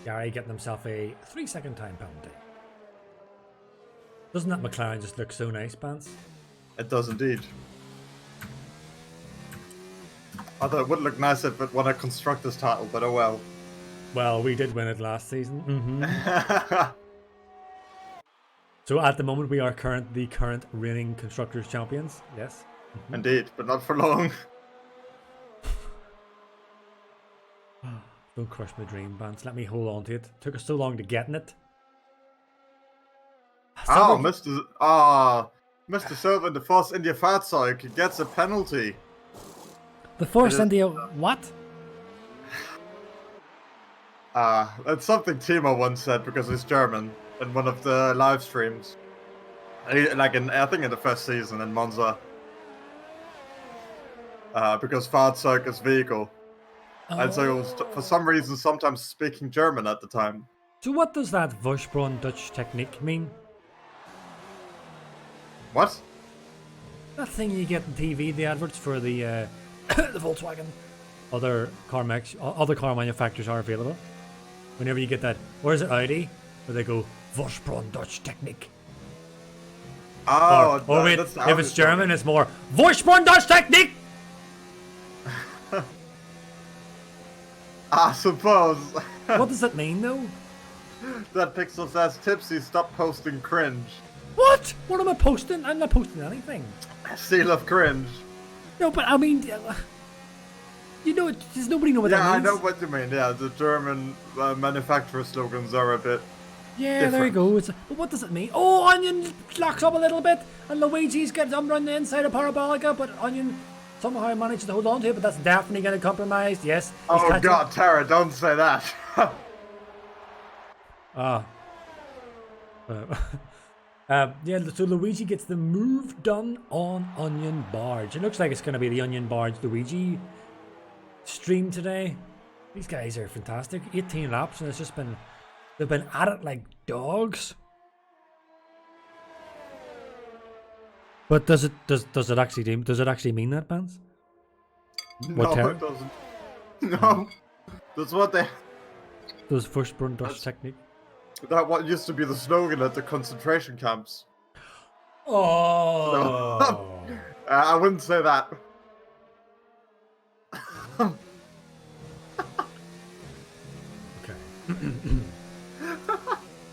Gary getting himself a 3-second time penalty. Doesn't that McLaren just look so nice, Bance? It does indeed. Although it would look nice if it won a Constructors title, but oh well. Well, we did win it last season. Mm-hmm. So at the moment, we are the current reigning Constructors champions. Yes. Mm-hmm. Indeed, but not for long. Don't crush my dream, Bance. Let me hold on to it. Took us so long to get in it. Mr. Silver in the Force India Fahrzeug gets a penalty. The Force India what? That's something Thimo once said because he's German in one of the live streams. I think in the first season in Monza. Because Fahrzeug is vehicle. And so he was, for some reason, sometimes speaking German at the time. So what does that Vorsprung Dutch technique mean? What? That thing you get on TV, the adverts for the the Volkswagen. Other car manufacturers are available. Whenever you get that, or is it Audi, where they go Vorsprung Dutch technique? Oh, wait, if it's German, it's more Vorsprung Dutch technique. I suppose. What does it mean, though? That Pixel says, Tipsy, stop posting cringe. What? What am I posting? I'm not posting anything. Seal of cringe. No, but I mean, you know, does nobody know what that means? Yeah, I know what you mean. Yeah, the German manufacturer slogans are a bit different. There you go. But what does it mean? Oh, Onion locks up a little bit, and Luigi's gets around the inside of Parabolica, but Onion somehow manages to hold on to it, but that's definitely getting compromised. Yes. Oh God, Tara, don't say that. Yeah, so Luigi gets the move done on Onion Barge. It looks like it's going to be the Onion Barge Luigi stream today. These guys are fantastic. 18 laps, and it's just been, they've been at it like dogs. But does it actually mean that, Bance? No, it doesn't. No, that's what they. Does Vorsprung Dutch technique? That what used to be the slogan at the concentration camps. Oh. So, I wouldn't say that. Okay.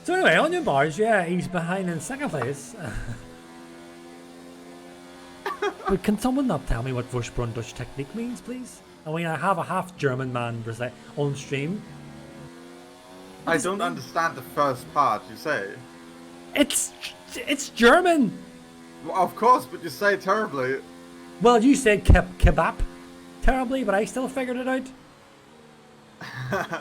So anyway, Onion Barge, yeah, he's behind in second place. But can someone not tell me what Vorsprung Dutch technique means, please? I mean, I have a half German man on stream. I don't understand the first part you say. It's German. Well, of course, but you say terribly. Well, you said kebab terribly, but I still figured it out.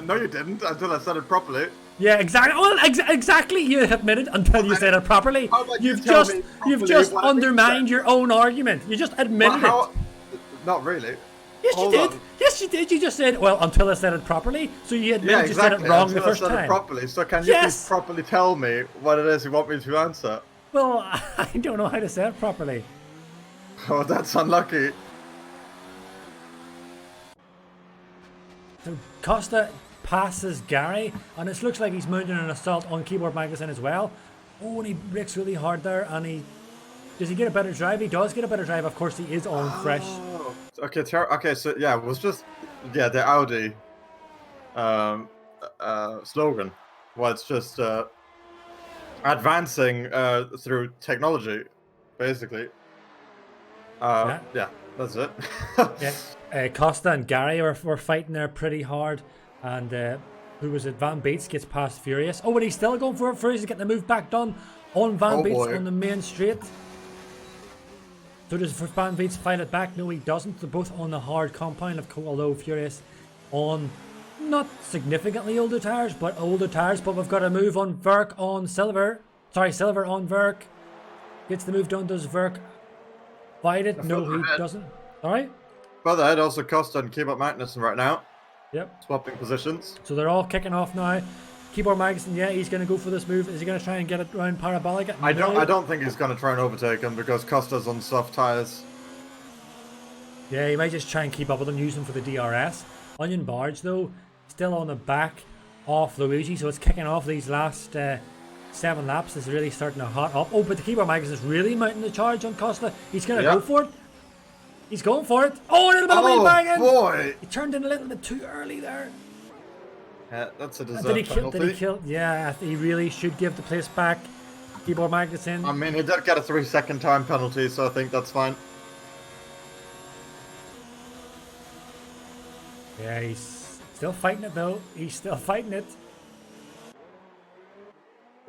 No, you didn't until I said it properly. Yeah, exactly. Well, exactly. You admitted until you said it properly. How about You've you tell just me you've properly just what I undermined said? your own argument. You just admitted Well, it. Not really. Yes, Hold you did. on. Yes, you did. You just said, well, until I said it properly. So you admitted Yeah, you exactly. said it wrong until the first I said time. it properly. So can you Yes. please properly tell me what it is you want me to answer? Well, I don't know how to say it properly. Oh, that's unlucky. So Costa passes Gary, and it looks like he's mounting an assault on Keyboard Magazine as well. Oh, and he brakes really hard there, and does he get a better drive? He does get a better drive. Of course, he is on fresh. Oh, okay, okay, so yeah, it was just the Audi slogan. Well, it's just advancing through technology, basically. Yeah, that's it. Yeah, Costa and Gary were fighting there pretty hard, and who was it? Van Beets gets past Furious. Oh, but he's still going for it. Furious is getting the move back done on Van Beets boy. on the main straight. So does Van Beets fight it back? No, he doesn't. They're both on the hard compound, although Furious on not significantly older tires, but older tires. But we've got a move on Verk on Silver. Sorry, Silver on Verk. Gets the move done. Does Verk fight it? No, he doesn't. All right. But that also Costa and Keyboard Magnussen right now. Yep. Swapping positions. So they're all kicking off now. Keyboard Magazine, yeah, he's going to go for this move. Is he going to try and get it around Parabolic? I don't think he's going to try and overtake him because Costa's on soft tires. Yeah, he might just try and keep up with him, use him for the DRS. Onion Barge, though, still on the back of Luigi, so it's kicking off these last 7 laps. It's really starting to hot up. Oh, but the Keyboard Magazine is really mounting the charge on Costa. He's going to go for it. He's going for it. Oh, a little bit of wheel banging. Boy! He turned in a little bit too early there. Yeah, that's a deserved penalty. Did he kill? Yeah, he really should give the place back. Keyboard Magazine. I mean, he did get a 3-second time penalty, so I think that's fine. Yeah, he's still fighting it though. He's still fighting it.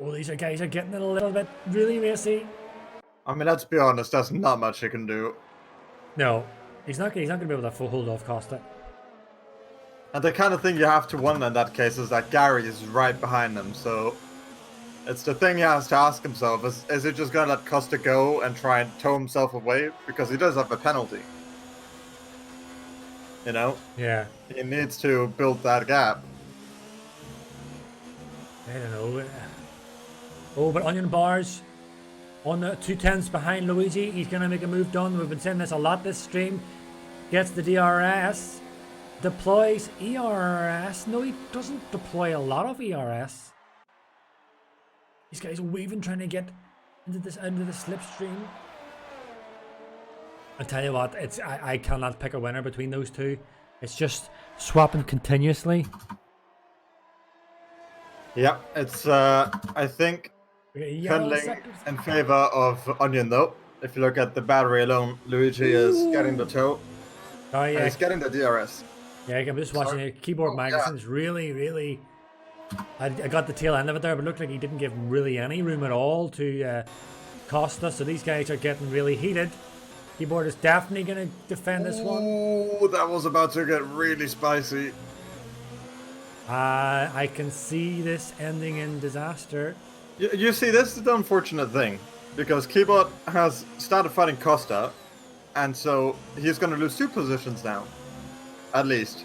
Oh, these guys are getting it a little bit really racy. I mean, let's be honest, there's not much he can do. No, he's not going to be able to full hold off Costa. And the kind of thing you have to wonder in that case is that Gary is right behind him, so it's the thing he has to ask himself, is he just going to let Costa go and try and tow himself away? Because he does have a penalty. You know? Yeah. He needs to build that gap. I don't know. Oh, but Onion Bars on the 210s behind Luigi. He's going to make a move done. We've been saying this a lot this stream. Gets the DRS. Deploys ERS. No, he doesn't deploy a lot of ERS. These guys are weaving, trying to get into the slipstream. I tell you what, I cannot pick a winner between those two. It's just swapping continuously. Yeah, it's I think pending in favor of Onion though. If you look at the battery alone, Luigi is getting the tow. Oh yeah, and he's getting the DRS. Yeah, I'm just watching it. Keyboard Magazine's really. I got the tail end of it there, but it looked like he didn't give really any room at all to Costa. So these guys are getting really heated. Keyboard is definitely going to defend this one. Oh, that was about to get really spicy. I can see this ending in disaster. You see, this is the unfortunate thing, because Keyboard has started fighting Costa, and so he's going to lose 2 positions now, at least,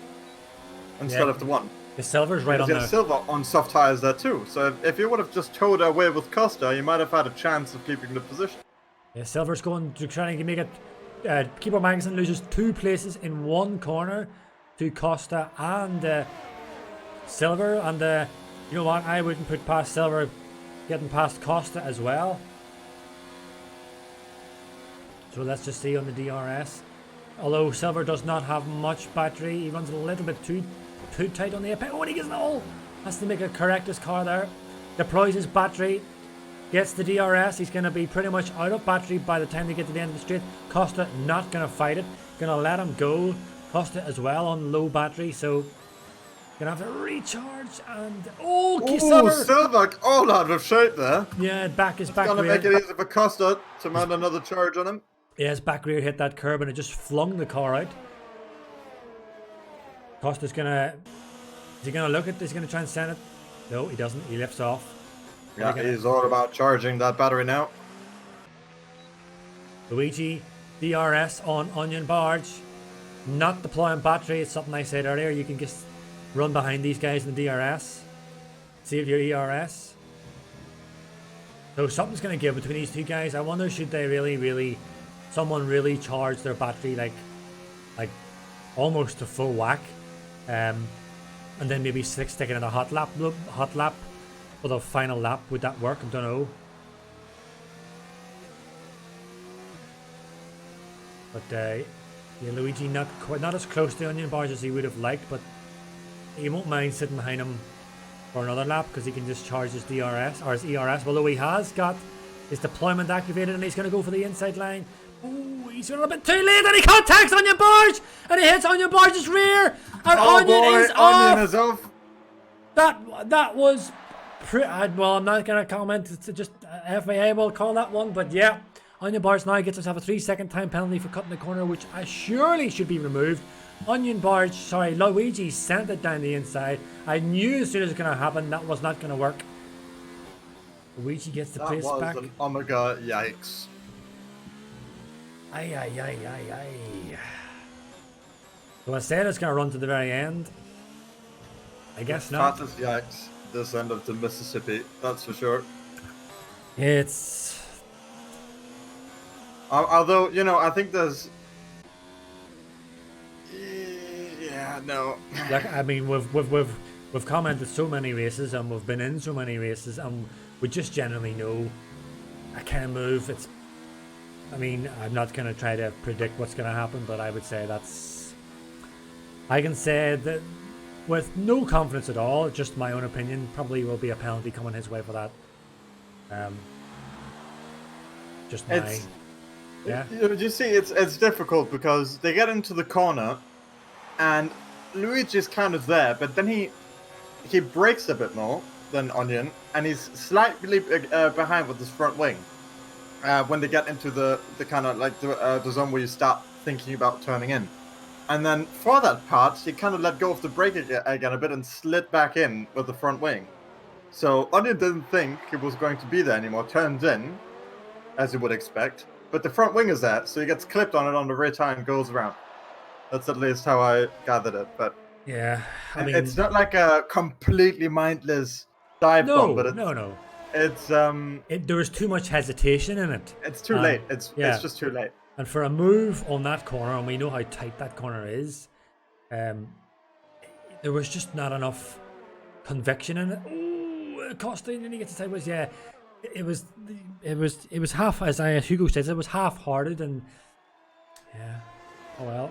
instead of the 1. The Silver's right on there. Silver on soft tires there too, so if you would have just towed away with Costa, you might have had a chance of keeping the position. Yeah, Silver's going to try and make it. Keyboard Magazine loses 2 places in 1 corner to Costa and Silver, and you know what? I wouldn't put past Silver getting past Costa as well. So let's just see on the DRS. Although Silver does not have much battery, he runs a little bit too tight on the apex. Oh, and he gets the hole! Has to make a correct his car there. Deploys his battery. Gets the DRS. He's going to be pretty much out of battery by the time they get to the end of the straight. Costa not going to fight it. Going to let him go. Costa as well on low battery. So Gonna have to recharge and oh, Ooh, Silver. Silver all out of shape there. Yeah, back is back Gonna rear. make it easy for Costa to mount another charge on him. Yeah, his back rear hit that curb and it just flung the car out. Costa's gonna. Is he gonna look at? Is he gonna try and send it? No, he doesn't. He lifts off. Yeah, he's all about charging that battery now. Luigi, DRS on Onion Barge. Not deploying battery. It's something I said earlier. You can just run behind these guys in the DRS. Save your ERS. So something's going to give between these two guys. I wonder, should they really, someone really charge their battery like almost to full whack, and then maybe stick it in a hot lap for the final lap. Would that work? I don't know. But yeah, Luigi not as close to Onion Barge as he would have liked, but he won't mind sitting behind him for another lap because he can just charge his DRS or his ERS. Although he has got his deployment activated and he's going to go for the inside line. Oh, he's a little bit too late and he contacts Onion Barge and he hits Onion Barge's rear and Onion is off. That was well, I'm not going to comment. It's just FAA will call that one, but yeah. Onion Barge now gets himself a 3-second time penalty for cutting the corner, which surely should be removed. Luigi sent it down the inside. I knew as soon as it was going to happen that was not going to work. Luigi gets the place back. That was an Omega, yikes. Ay. So I said it's going to run to the very end. I guess not. Fattest yikes this end of the Mississippi, that's for sure. It's... Although, you know, I think there's... Yeah, no. Like, I mean, we've commented so many races and we've been in so many races and we just generally know I can't move. It's... I mean, I'm not going to try to predict what's going to happen, but I would say that's... I can say that with no confidence at all, just my own opinion, probably will be a penalty coming his way for that. Just my... Yeah. You see, it's difficult because they get into the corner, and Luigi's kind of there, but then he brakes a bit more than Onion, and he's slightly behind with his front wing. When they get into the kind of like the zone where you start thinking about turning in, and then for that part, he kind of let go of the brake again a bit and slid back in with the front wing. So Onion didn't think he was going to be there anymore. Turns in, as you would expect. But the front wing is there, so he gets clipped on it on the rear tire and goes around. That's at least how I gathered it. But yeah, I mean, it's not like a completely mindless dive bomb. But no. It's there was too much hesitation in it. It's too late. It's just too late. And for a move on that corner, and we know how tight that corner is, there was just not enough conviction in it. Oh, Costa nearly gets it sideways. Yeah. It was half, as Hugo says, it was half-hearted, and yeah, oh well.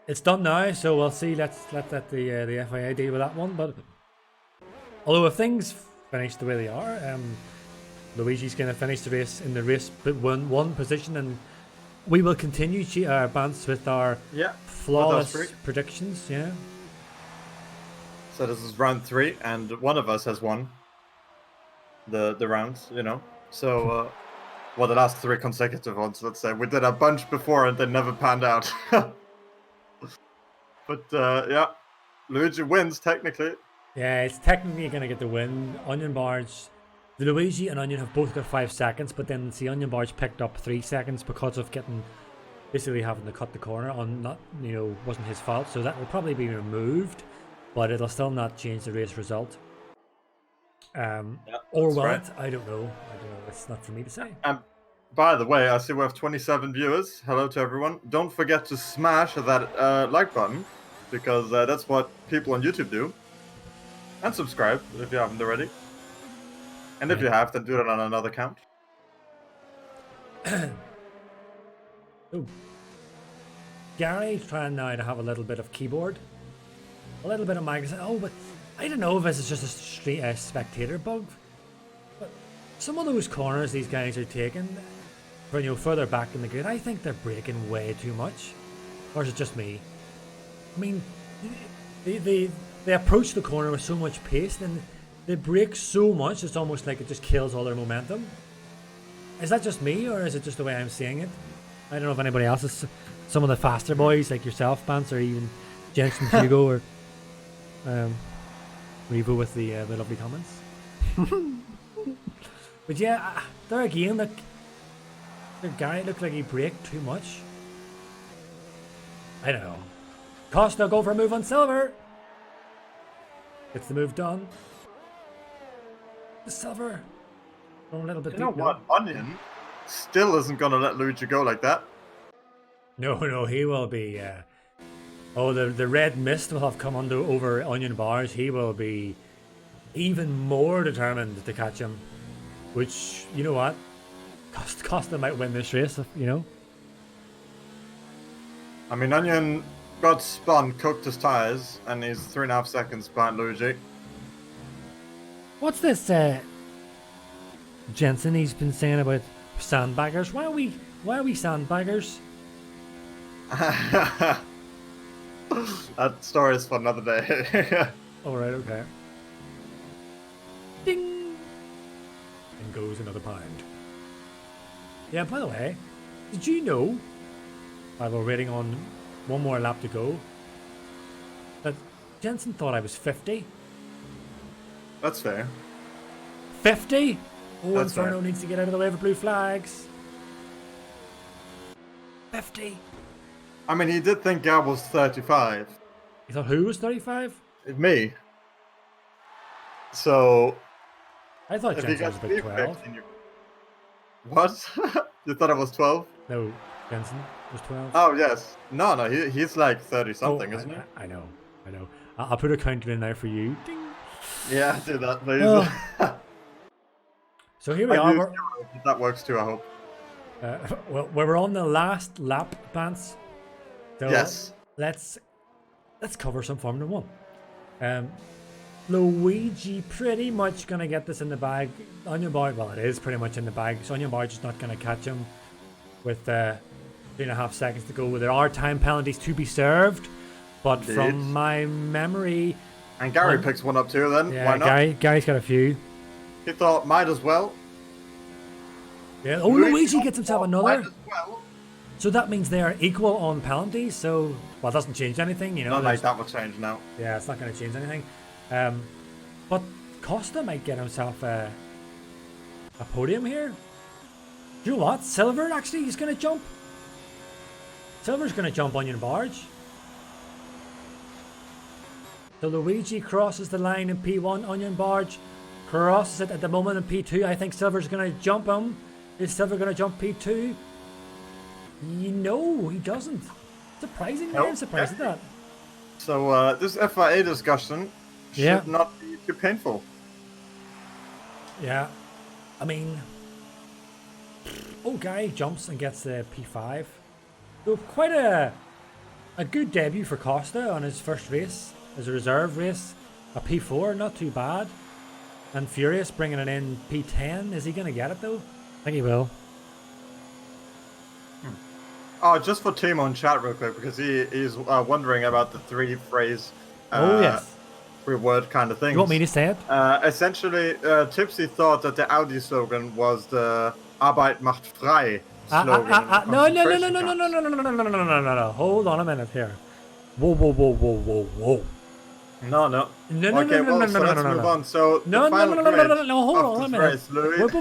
It's done now, so we'll see. Let's let the FIA deal with that one. But although if things finish the way they are, Luigi's going to finish the race in the race one position, and we will continue our bants with our flawless predictions. Yeah. So this is round 3, and one of us has won the rounds, you know. So, the last 3 consecutive ones, let's say. We did a bunch before and they never panned out. But, yeah, Luigi wins, technically. Yeah, it's technically going to get the win. Onion Barge, the Luigi and Onion have both got 5 seconds, but then the Onion Barge picked up 3 seconds because of basically having to cut the corner on wasn't his fault. So that will probably be removed, but it'll still not change the race result. Or will it? I don't know. It's not for me to say. By the way, I see we have 27 viewers. Hello to everyone. Don't forget to smash that like button, because that's what people on YouTube do. And subscribe if you haven't already. And if you have, then do it on another account. Ooh. Gary's trying now to have a little bit of keyboard. A little bit of magazine. Oh, but I don't know if this is just a straight spectator bug, but some of those corners these guys are taking, further back in the grid, I think they're braking way too much. Or is it just me? I mean, they approach the corner with so much pace, and they brake so much, it's almost like it just kills all their momentum. Is that just me, or is it just the way I'm seeing it? I don't know if anybody else is. Some of the faster boys like yourself, Bance, or even Jensen, Hugo, or Revo with the lovely comments. But yeah, there again, the guy looked like he braked too much. I don't know. Costa go for a move on Silver. Gets the move done. The Silver going a little bit deep. You know what? Onion still isn't going to let Luigi go like that. No, he will be. The red mist will have come over Onion bars. He will be even more determined to catch him. Which, you know what? Costa might win this race, you know. I mean, Onion got spun, cooked his tires, and he's 3.5 seconds behind Luigi. What's this, Jensen? He's been saying about sandbaggers. Why are we sandbaggers? That story is for another day. Alright, okay. Ding! And goes another pound. Yeah, by the way, did you know, while we're waiting on one more lap to go, that Jensen thought I was 50? That's fair. 50? Oh, That's Inferno fair. needs to get out of the way for blue flags. 50? I mean, he did think Gab was 35. You thought who was 35? Me. So, I thought if you Jensen was guys about believe 12. 15, What? You thought it was 12? No, Jensen was 12. Oh, yes. No, he's like 30-something, isn't he? I know. I'll put a counter in there for you. Ding. Yeah, do that, please. Oh. So here we are. That works too, I hope. Well, we're on the last lap, Bance. So Yes. Let's cover some Formula 1. Luigi pretty much gonna get this in the bag. Onion Bar, well, it is pretty much in the bag. So Onion Bar just not gonna catch him with 3.5 seconds to go. There are time penalties to be served, but Indeed. from my memory, And Gary picks one up too, then. yeah, Why not? Gary's got a few. He thought, might as well. Yeah. Oh, Luigi gets himself Might another. as well. So that means they are equal on penalties. So, well, it doesn't change anything, you know. Not like there's- that will change now. Yeah, it's not going to change anything. But Costa might get himself a podium here. Do you know what? Silver actually is going to jump. Silver's going to jump Onion Barge. So Luigi crosses the line in P1. Onion Barge crosses it at the moment in P2. I think Silver's going to jump him. Is Silver going to jump P2? No, he doesn't. Surprisingly, Nope. I'm surprised at that. So this FIA discussion should Yeah. not be too painful. Yeah, I mean, guy jumps and gets the P5. So quite a good debut for Costa on his first race as a reserve race. A P4, not too bad. And Furious bringing it in P10. Is he going to get it though? I think he will. Oh, just for Thimo in chat real quick, because he's wondering about the three-phrase, Yes. three-word kind of thing. You want me to say it? Essentially, Tipsy thought that the Audi slogan was the Arbeit macht frei slogan. No. Hold on a minute here. Whoa. No. No. Okay, well, so let's move on. So the No, final hold on a this minute. race, Louis.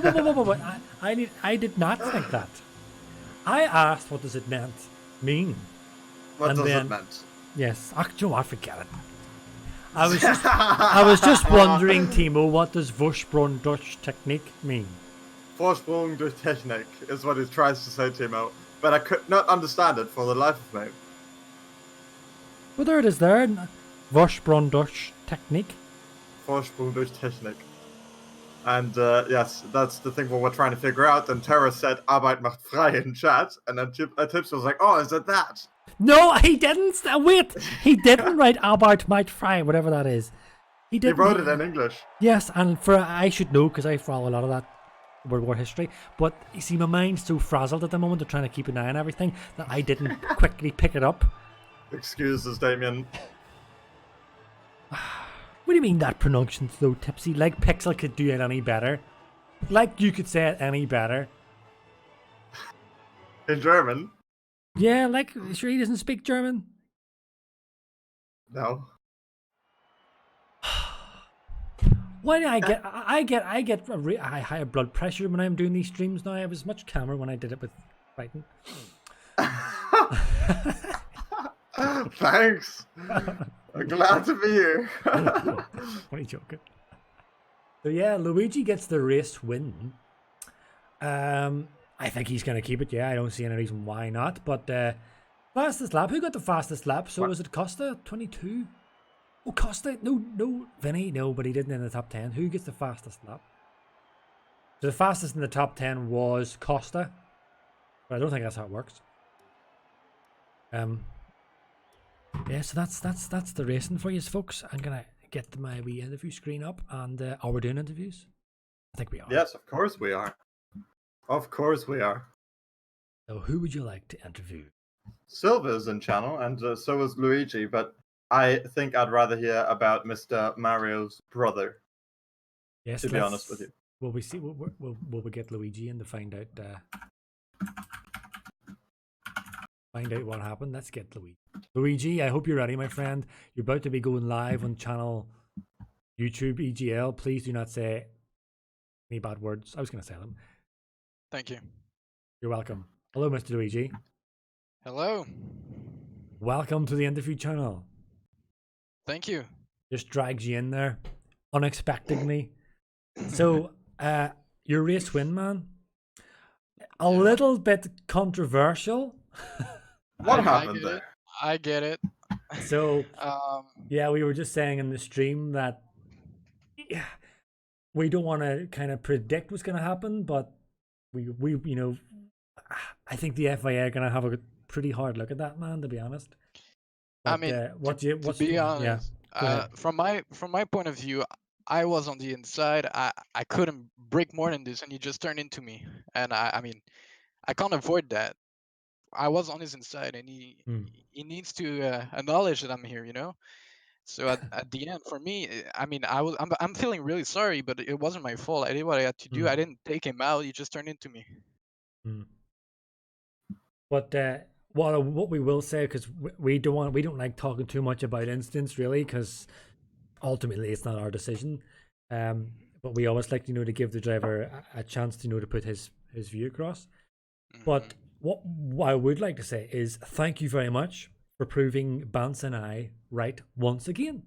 Wait. I did not think that. I asked what does it mean. What And does then- it mean? Yes, actually, I forget it. I was just wondering, Timo, what does Vorsprung Dutch technique mean? Vorsprung durch Technik is what he tries to say, Timo. But I could not understand it for the life of me. Well, there it is there. Vorsprung Dutch technique. Vorsprung durch Technik. And yes, that's the thing what we're trying to figure out. And Tara said Arbeit macht frei in chat. And then Tips was like, oh, is it that? No, he didn't. Wait, he didn't write Albert might fry, whatever that is. He He didn't. wrote it in English. Yes, and I should know because I follow a lot of that World War history. But you see, my mind's so frazzled at the moment of trying to keep an eye on everything that I didn't quickly pick it up. Excuses, Damien. What do you mean that pronunciation though, Tipsy? Like Pixel could do it any better. Like you could say it any better. In German? Yeah, like sure he doesn't speak German. No. Why do I get higher blood pressure when I'm doing these streams now? I was much calmer when I did it with Triton. Thanks. I'm glad to be here. Only joking. So yeah, Luigi gets the race win. I think he's going to keep it. Yeah, I don't see any reason why not. But fastest lap. Who got the fastest lap? So was it Costa? 22? Oh, Costa? No, Vinny. No, but he didn't in the top 10. Who gets the fastest lap? So the fastest in the top 10 was Costa. But I don't think that's how it works. Yeah, so that's the racing for you, folks. I'm going to get my wee interview screen up. And are we doing interviews? I think we are. Yes, of course we are. Of course we are. So who would you like to interview? Silva's in channel, and so is Luigi, but I think I'd rather hear about Mr. Mario's brother. Yes, to be honest with you. Will we see? Will we get Luigi in to find out what happened? Let's get Luigi. Luigi, I hope you're ready, my friend. You're about to be going live on channel YouTube EGL. Please do not say any bad words. I was going to say them. Thank you. You're welcome. Hello, Mr. Luigi. Hello. Welcome to the interview channel. Thank you. Just drags you in there unexpectedly. So, your race win, man. A little bit controversial. What happened there? I get it. So, yeah, we were just saying in the stream that we don't want to kind of predict what's going to happen, but we you know, I think the FIA are going to have a pretty hard look at that, man, to be honest. But, I mean, to be honest, from my point of view, I was on the inside. I couldn't break more than this, and he just turned into me. And I mean, I can't avoid that. I was on his inside, and he needs to acknowledge that I'm here, you know. So at the end, for me, I mean, I'm feeling really sorry, but it wasn't my fault. I did what I had to do. I didn't take him out. He just turned into me. But what we will say, because we don't like talking too much about incidents, really, because ultimately it's not our decision. But we always like to give the driver a chance to put his view across. But what I would like to say is thank you very much for proving Bance and I right once again.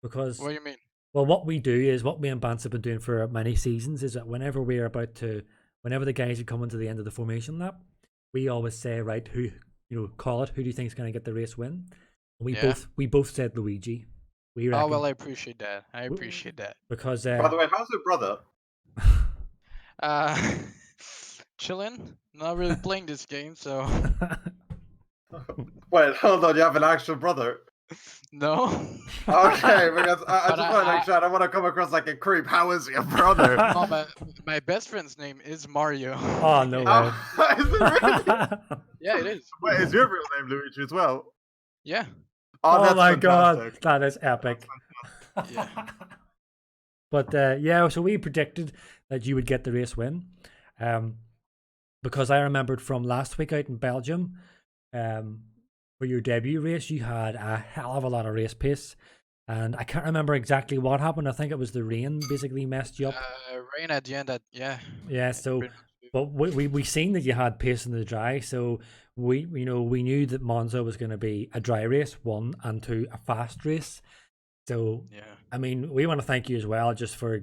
Because what do you mean? Well, what we do is what me and Bance have been doing for many seasons is that whenever the guys are coming to the end of the formation lap, we always say, right, who call it. Who do you think is going to get the race win? We both said Luigi. Oh well, I appreciate that. Because by the way, how's your brother? Chilling. Not really playing this game, so. Wait, hold on. You have an actual brother? No. Okay, because I just want to make sure I don't want to come across like a creep. How is your brother? Oh, my best friend's name is Mario. Oh no way! Is it really? Yeah, it is. Wait, is your real name Luigi as well? Yeah. Oh, that's my fantastic. God, that is epic. Yeah. But yeah, so we predicted that you would get the race win, because I remembered from last week out in Belgium, for your debut race, you had a hell of a lot of race pace, and I can't remember exactly what happened. I think it was the rain basically messed you up. Rain at the end. Yeah. So, but we seen that you had pace in the dry, so we knew that Monza was going to be a dry race 1 and 2, a fast race. So yeah, I mean, we want to thank you as well just for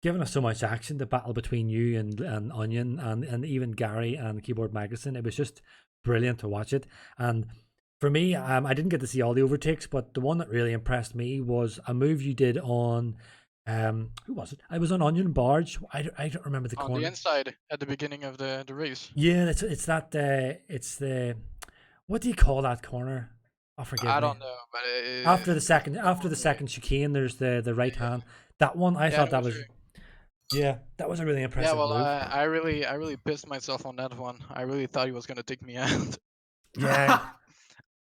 giving us so much action. The battle between you and Onion and even Gary and Keyboard Magnuson, it was just brilliant to watch it. And for me, I didn't get to see all the overtakes, but the one that really impressed me was a move you did on, who was it? I was on Onion Barge. I don't remember the corner. On the inside at the beginning of the race. Yeah, it's the what do you call that corner? Oh, forgive me. I don't know, but after the second chicane, there's the right hand. That one, I thought that was. Yeah, that was a really impressive move. I really pissed myself on that one. I really thought he was gonna take me out. Yeah.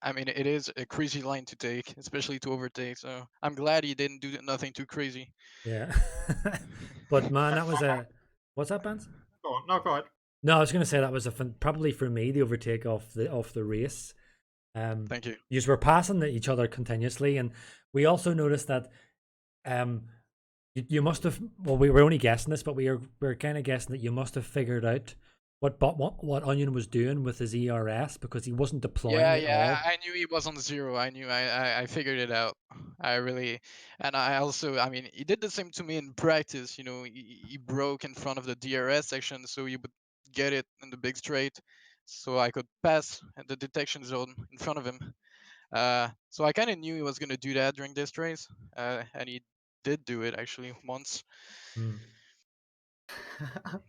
I mean, it is a crazy line to take, especially to overtake. So I'm glad he didn't do nothing too crazy. Yeah. But man, that was a. What's that, Bance? Go on, no, go ahead. No, I was going to say that was probably for me the overtake of the race. Thank you. You were passing each other continuously, and we also noticed that you must have. Well, we were only guessing this, but we were kind of guessing that you must have figured out what Onion was doing with his ERS because he wasn't deploying at all. I knew he was on 0. I knew I figured it out. I really, and I also, I mean, he did the same to me in practice. You know, he broke in front of the DRS section, so he would get it in the big straight, so I could pass the detection zone in front of him. So I kind of knew he was gonna do that during this race, and he did do it actually once.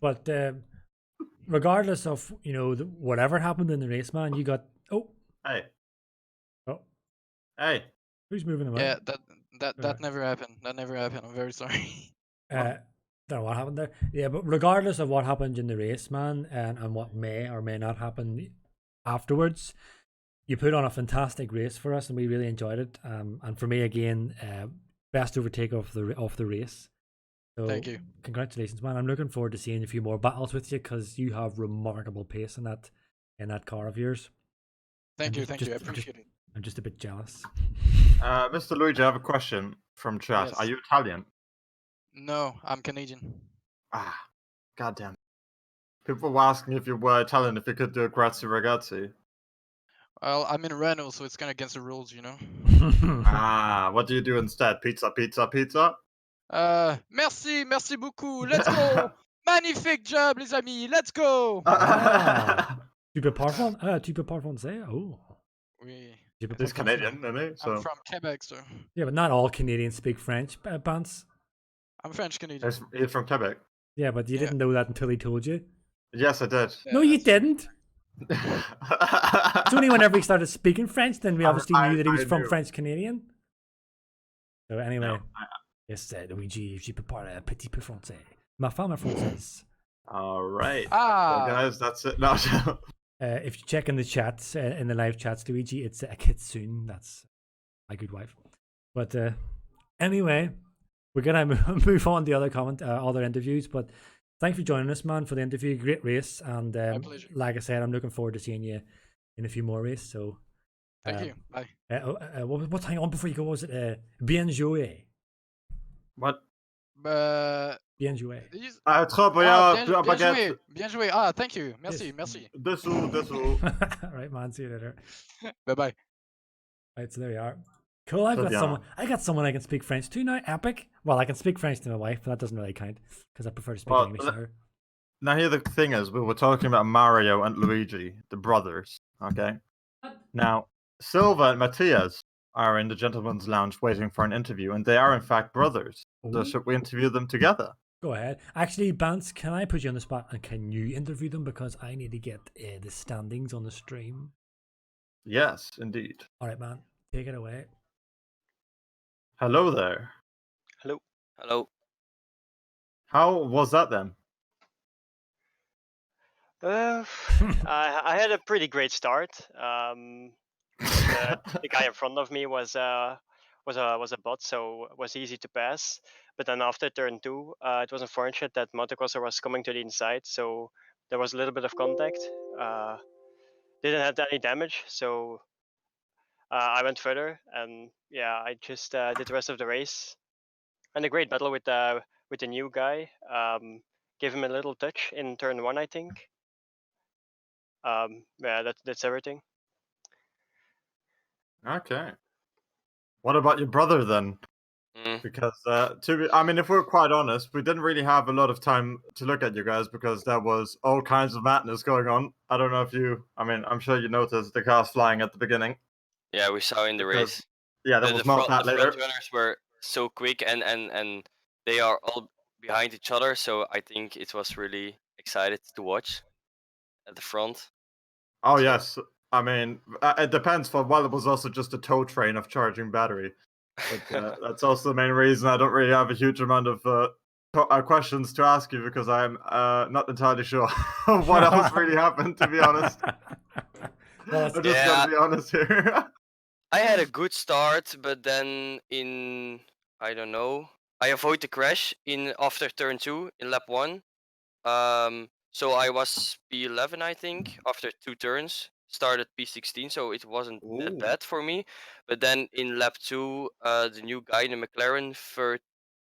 But regardless of whatever happened in the race, man, you got Hey. Oh. Hey. Who's moving away? Yeah, that never happened. That never happened. I'm very sorry. Don't know what happened there. Yeah, but regardless of what happened in the race, man, and what may or may not happen afterwards, you put on a fantastic race for us, and we really enjoyed it. And for me, again, best overtake of the race. So thank you. Congratulations, man. I'm looking forward to seeing a few more battles with you because you have remarkable pace in that car of yours. Thank you. I appreciate it. I'm just a bit jealous. Mr. Luigi, I have a question from chat. Yes. Are you Italian? No, I'm Canadian. Ah, goddamn. People were asking if you were Italian, if you could do a grazie ragazzi. Well, I'm in Renault, so it's kind of against the rules, you know. What do you do instead? Pizza, pizza, pizza? Merci beaucoup. Let's go. Magnifique job, les amis. Let's go. Tu peux parler français? Oh. Oui. He's Canadian, isn't he? So. I'm from Quebec, so. Yeah, but not all Canadians speak French, Bance. I'm French Canadian. He's from Quebec. Yeah, but you didn't know that until he told you. Yes, I did. Yeah, no, you didn't. It's only whenever he started speaking French, then we obviously knew that he was from French Canadian. So anyway, yes, Luigi, je peux parler un petit peu français. Ma femme est française. All right. Ah, well, guys, that's it. No. If you check in the chats, in the live chats, Luigi, it's a kitsune. That's my good wife. But anyway, we're gonna move on to other interviews. But thanks for joining us, man, for the interview. Great race, and my pleasure. like I said, I'm looking forward to seeing you in a few more races. So thank you. Bye. What's hang on before you go? Was it bien joué? What? Bien joué. Trop bien, bien joué. Ah, thank you. Merci. Dessous. Right, man. See you later. Bye. Right, so there we are. Cool. I got someone I can speak French to now. Epic. Well, I can speak French to my wife, but that doesn't really count because I prefer to speak English to her. Now, here the thing is, we were talking about Mario and Luigi, the brothers. Okay. Now, Silva and Matthias are in the gentleman's lounge waiting for an interview, and they are in fact brothers. So should we interview them together? Go ahead. Actually, Bance, can I put you on the spot and can you interview them because I need to get the standings on the stream? Yes, indeed. All right, man. Take it away. Hello there. Hello. How was that then? I had a pretty great start. The guy in front of me was a bot, so it was easy to pass. But then after turn 2, it was unfortunate that Motocrosser was coming to the inside, so there was a little bit of contact. Didn't have any damage, so I went further, and yeah, I just did the rest of the race. And a great battle with the new guy. Gave him a little touch in turn 1, I think. Yeah, that's everything. Okay. What about your brother then? Because if we're quite honest, we didn't really have a lot of time to look at you guys because there was all kinds of madness going on. I don't know if I'm sure you noticed the cars flying at the beginning. Yeah, we saw in the race. Yeah, that was not that later. The front runners were so quick and they are all behind each other, so I think it was really excited to watch at the front. Oh, yes. It depends. For a while, it was also just a tow train of charging battery. But that's also the main reason I don't really have a huge amount of questions to ask you because I'm not entirely sure what else really happened, to be honest. Well, I'm just gonna be honest here. I had a good start, but then I don't know, I avoid the crash after turn 2 in lap 1. So I was P11, I think, after 2 turns. Started P16, so it wasn't that bad for me. But then in lap 2, the new guy in the McLaren,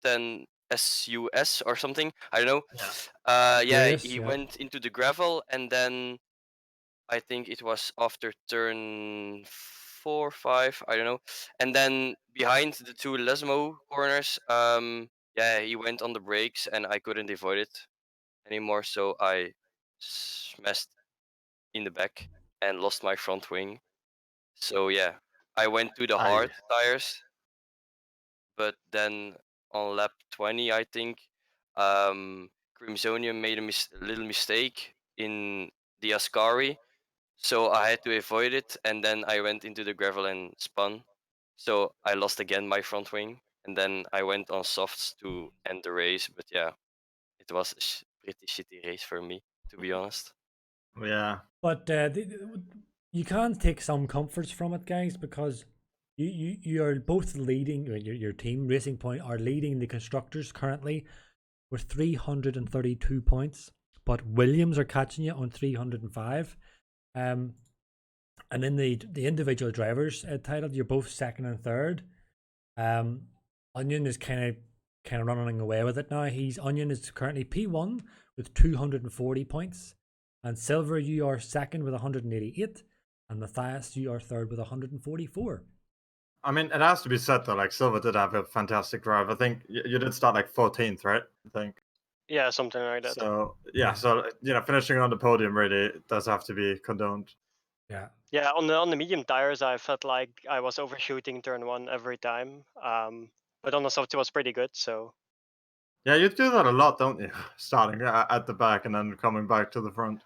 10 SUS or something, I don't know. He went into the gravel, and then I think it was after turn 4, 5, I don't know. And then behind the 2 Lesmo corners, he went on the brakes, and I couldn't avoid it anymore, so I smashed in the back and lost my front wing. So yeah, I went to the hard tires, but then on lap 20, I think, Crimsonium made a little mistake in the Ascari, so I had to avoid it, and then I went into the gravel and spun. So I lost again my front wing, and then I went on softs to end the race, but yeah, it was a pretty shitty race for me, to be honest. Yeah. But you can take some comforts from it, guys, because you are both leading, your team, Racing Point, are leading the constructors currently with 332 points, but Williams are catching you on 305. And in the individual drivers title, you're both second and third. Onion is kind of running away with it now. Onion is currently P1 with 240 points, and Silver, you are second with 188, and Matthias, you are third with 144. I mean, it has to be said though, like Silver did have a fantastic drive. I think you did start like 14th, right? I think. Yeah, something like that. So so finishing on the podium really does have to be condoned. Yeah. Yeah, on the medium tires, I felt like I was overshooting turn 1 every time. But on the soft, it was pretty good. So. Yeah, you do that a lot, don't you? Starting at the back and then coming back to the front.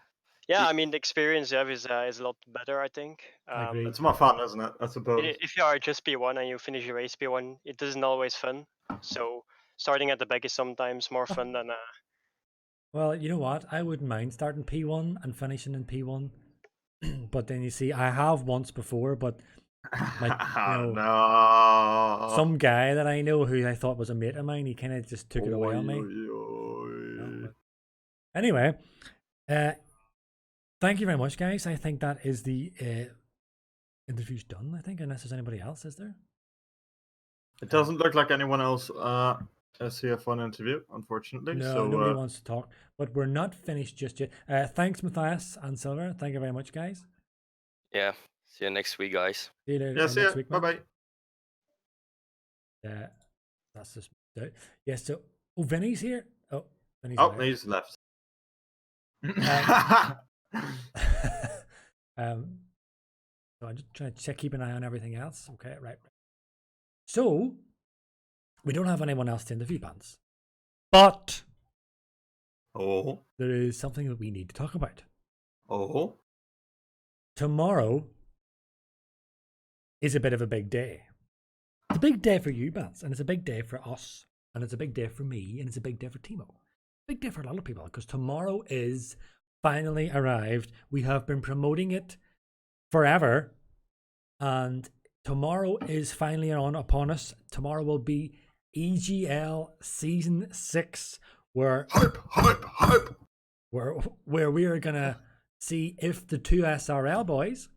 Yeah, I mean, the experience you have is a lot better, I think. It's more fun, isn't it? I suppose. If you are just P1 and you finish your race P1, it isn't always fun. So starting at the back is sometimes more fun than. Well, you know what? I wouldn't mind starting P1 and finishing in P1. But then you see, I have once before, but no. Some guy that I know who I thought was a mate of mine, he kind of just took it away on me. Anyway, thank you very much, guys. I think that is the interview's done, I think, unless there's anybody else, is there? It doesn't look like anyone else has here for an interview, unfortunately. No, so, nobody wants to talk, but we're not finished just yet. Thanks, Matthias and Silver. Thank you very much, guys. Yeah, see you next week, guys. See you later. Yeah, see you. Bye-bye. That's just out. Yeah, so Vinny's here. He's left. So I'm just trying to keep an eye on everything else. Okay, right. So we don't have anyone else to interview, bands, but there is something that we need to talk about. Tomorrow is a bit of a big day. It's a big day for you, bands, and it's a big day for us, and it's a big day for me, and it's a big day for Thimo. Big day for a lot of people, because tomorrow is finally arrived. We have been promoting it forever, and tomorrow is finally upon us. Tomorrow will be EGL Season 6, where we are gonna see if the two SRL boys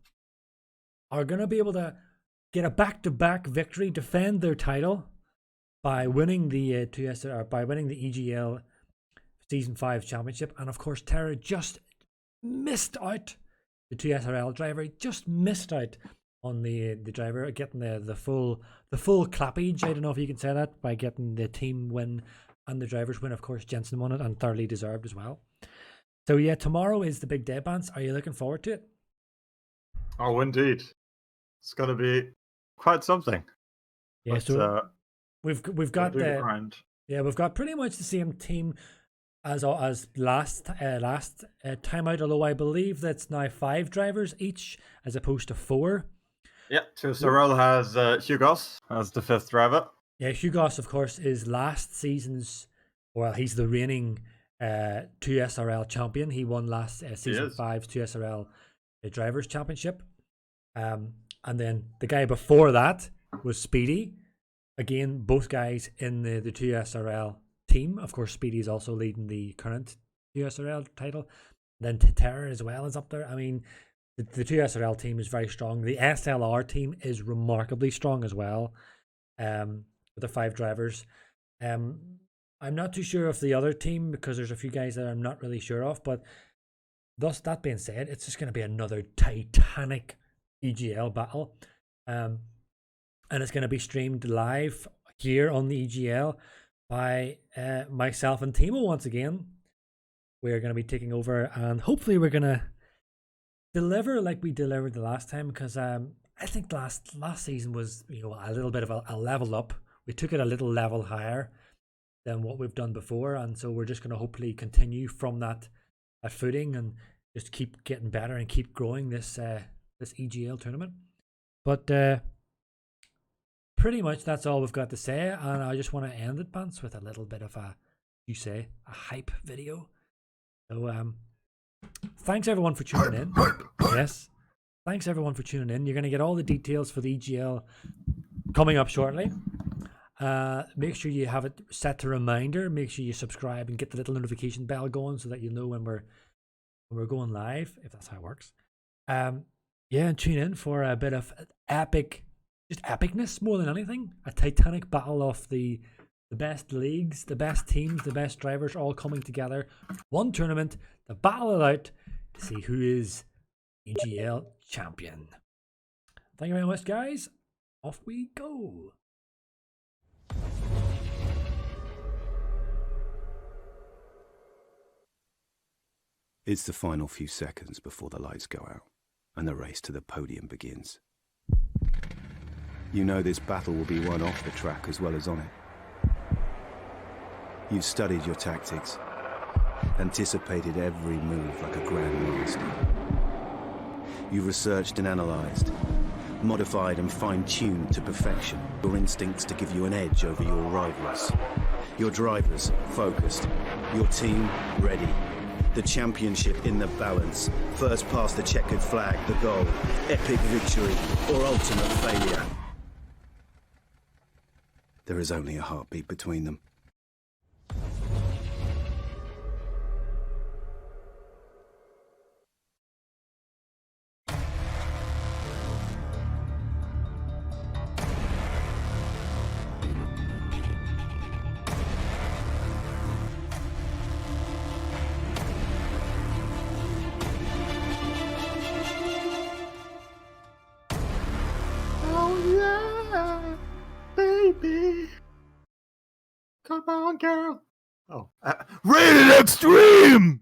are gonna be able to get a back-to-back victory, defend their title by winning the by winning the EGL Season 5 championship. And of course, Terra just missed out. The 2SRL driver just missed out on the driver getting the full clappage. I don't know if you can say that, by getting the team win and the drivers win. Of course, Jensen won it, and thoroughly deserved as well. So yeah, tomorrow is the big day, Bance. Are you looking forward to it? Oh, indeed. It's going to be quite something. Yeah, but, so we've got we've got pretty much the same team as last time out, although I believe that's now 5 drivers each as opposed to 4. Yeah, TipsyBob has Hugos as the 5th driver. Yeah, Hugos, of course, is last season's, well, he's the reigning 2SRL champion. He won last season 5's 2SRL Drivers' Championship. And then the guy before that was Speedy. Again, both guys in the 2SRL team. Of course, Speedy is also leading the current 2SRL title. Then Terror as well is up there. I mean, the 2SRL team is very strong. The SLR team is remarkably strong as well, with the 5 drivers. I'm not too sure of the other team because there's a few guys that I'm not really sure of. But thus, that being said, it's just going to be another titanic EGL battle. And it's going to be streamed live here on the EGL by myself and Thimo once again. We're going to be taking over, and hopefully we're going to deliver like we delivered the last time, because I think last season was, you know, a little bit of a level up. We took it a little level higher than what we've done before, and so we're just going to hopefully continue from that footing and just keep getting better and keep growing this EGL tournament. But pretty much that's all we've got to say, and I just want to end it, Bance, with a little bit of a hype video. So thanks everyone for tuning in. Yes, thanks everyone for tuning in. You're going to get all the details for the EGL coming up shortly. Make sure you have it set to reminder. Make sure you subscribe and get the little notification bell going so that you'll know when we're going live, if that's how it works. Yeah, and tune in for a bit of epicness more than anything. A titanic battle of the best leagues, the best teams, the best drivers all coming together. One tournament to battle it out to see who is EGL champion. Thank you very much, guys. Off we go. It's the final few seconds before the lights go out and the race to the podium begins. You know this battle will be won off the track as well as on it. You've studied your tactics, anticipated every move like a grandmaster. You've researched and analysed, modified and fine-tuned to perfection your instincts to give you an edge over your rivals. Your drivers focused, your team ready. The championship in the balance. First past the checkered flag, the goal. Epic victory or ultimate failure. There is only a heartbeat between them. Come on, girl. Oh, rated extreme.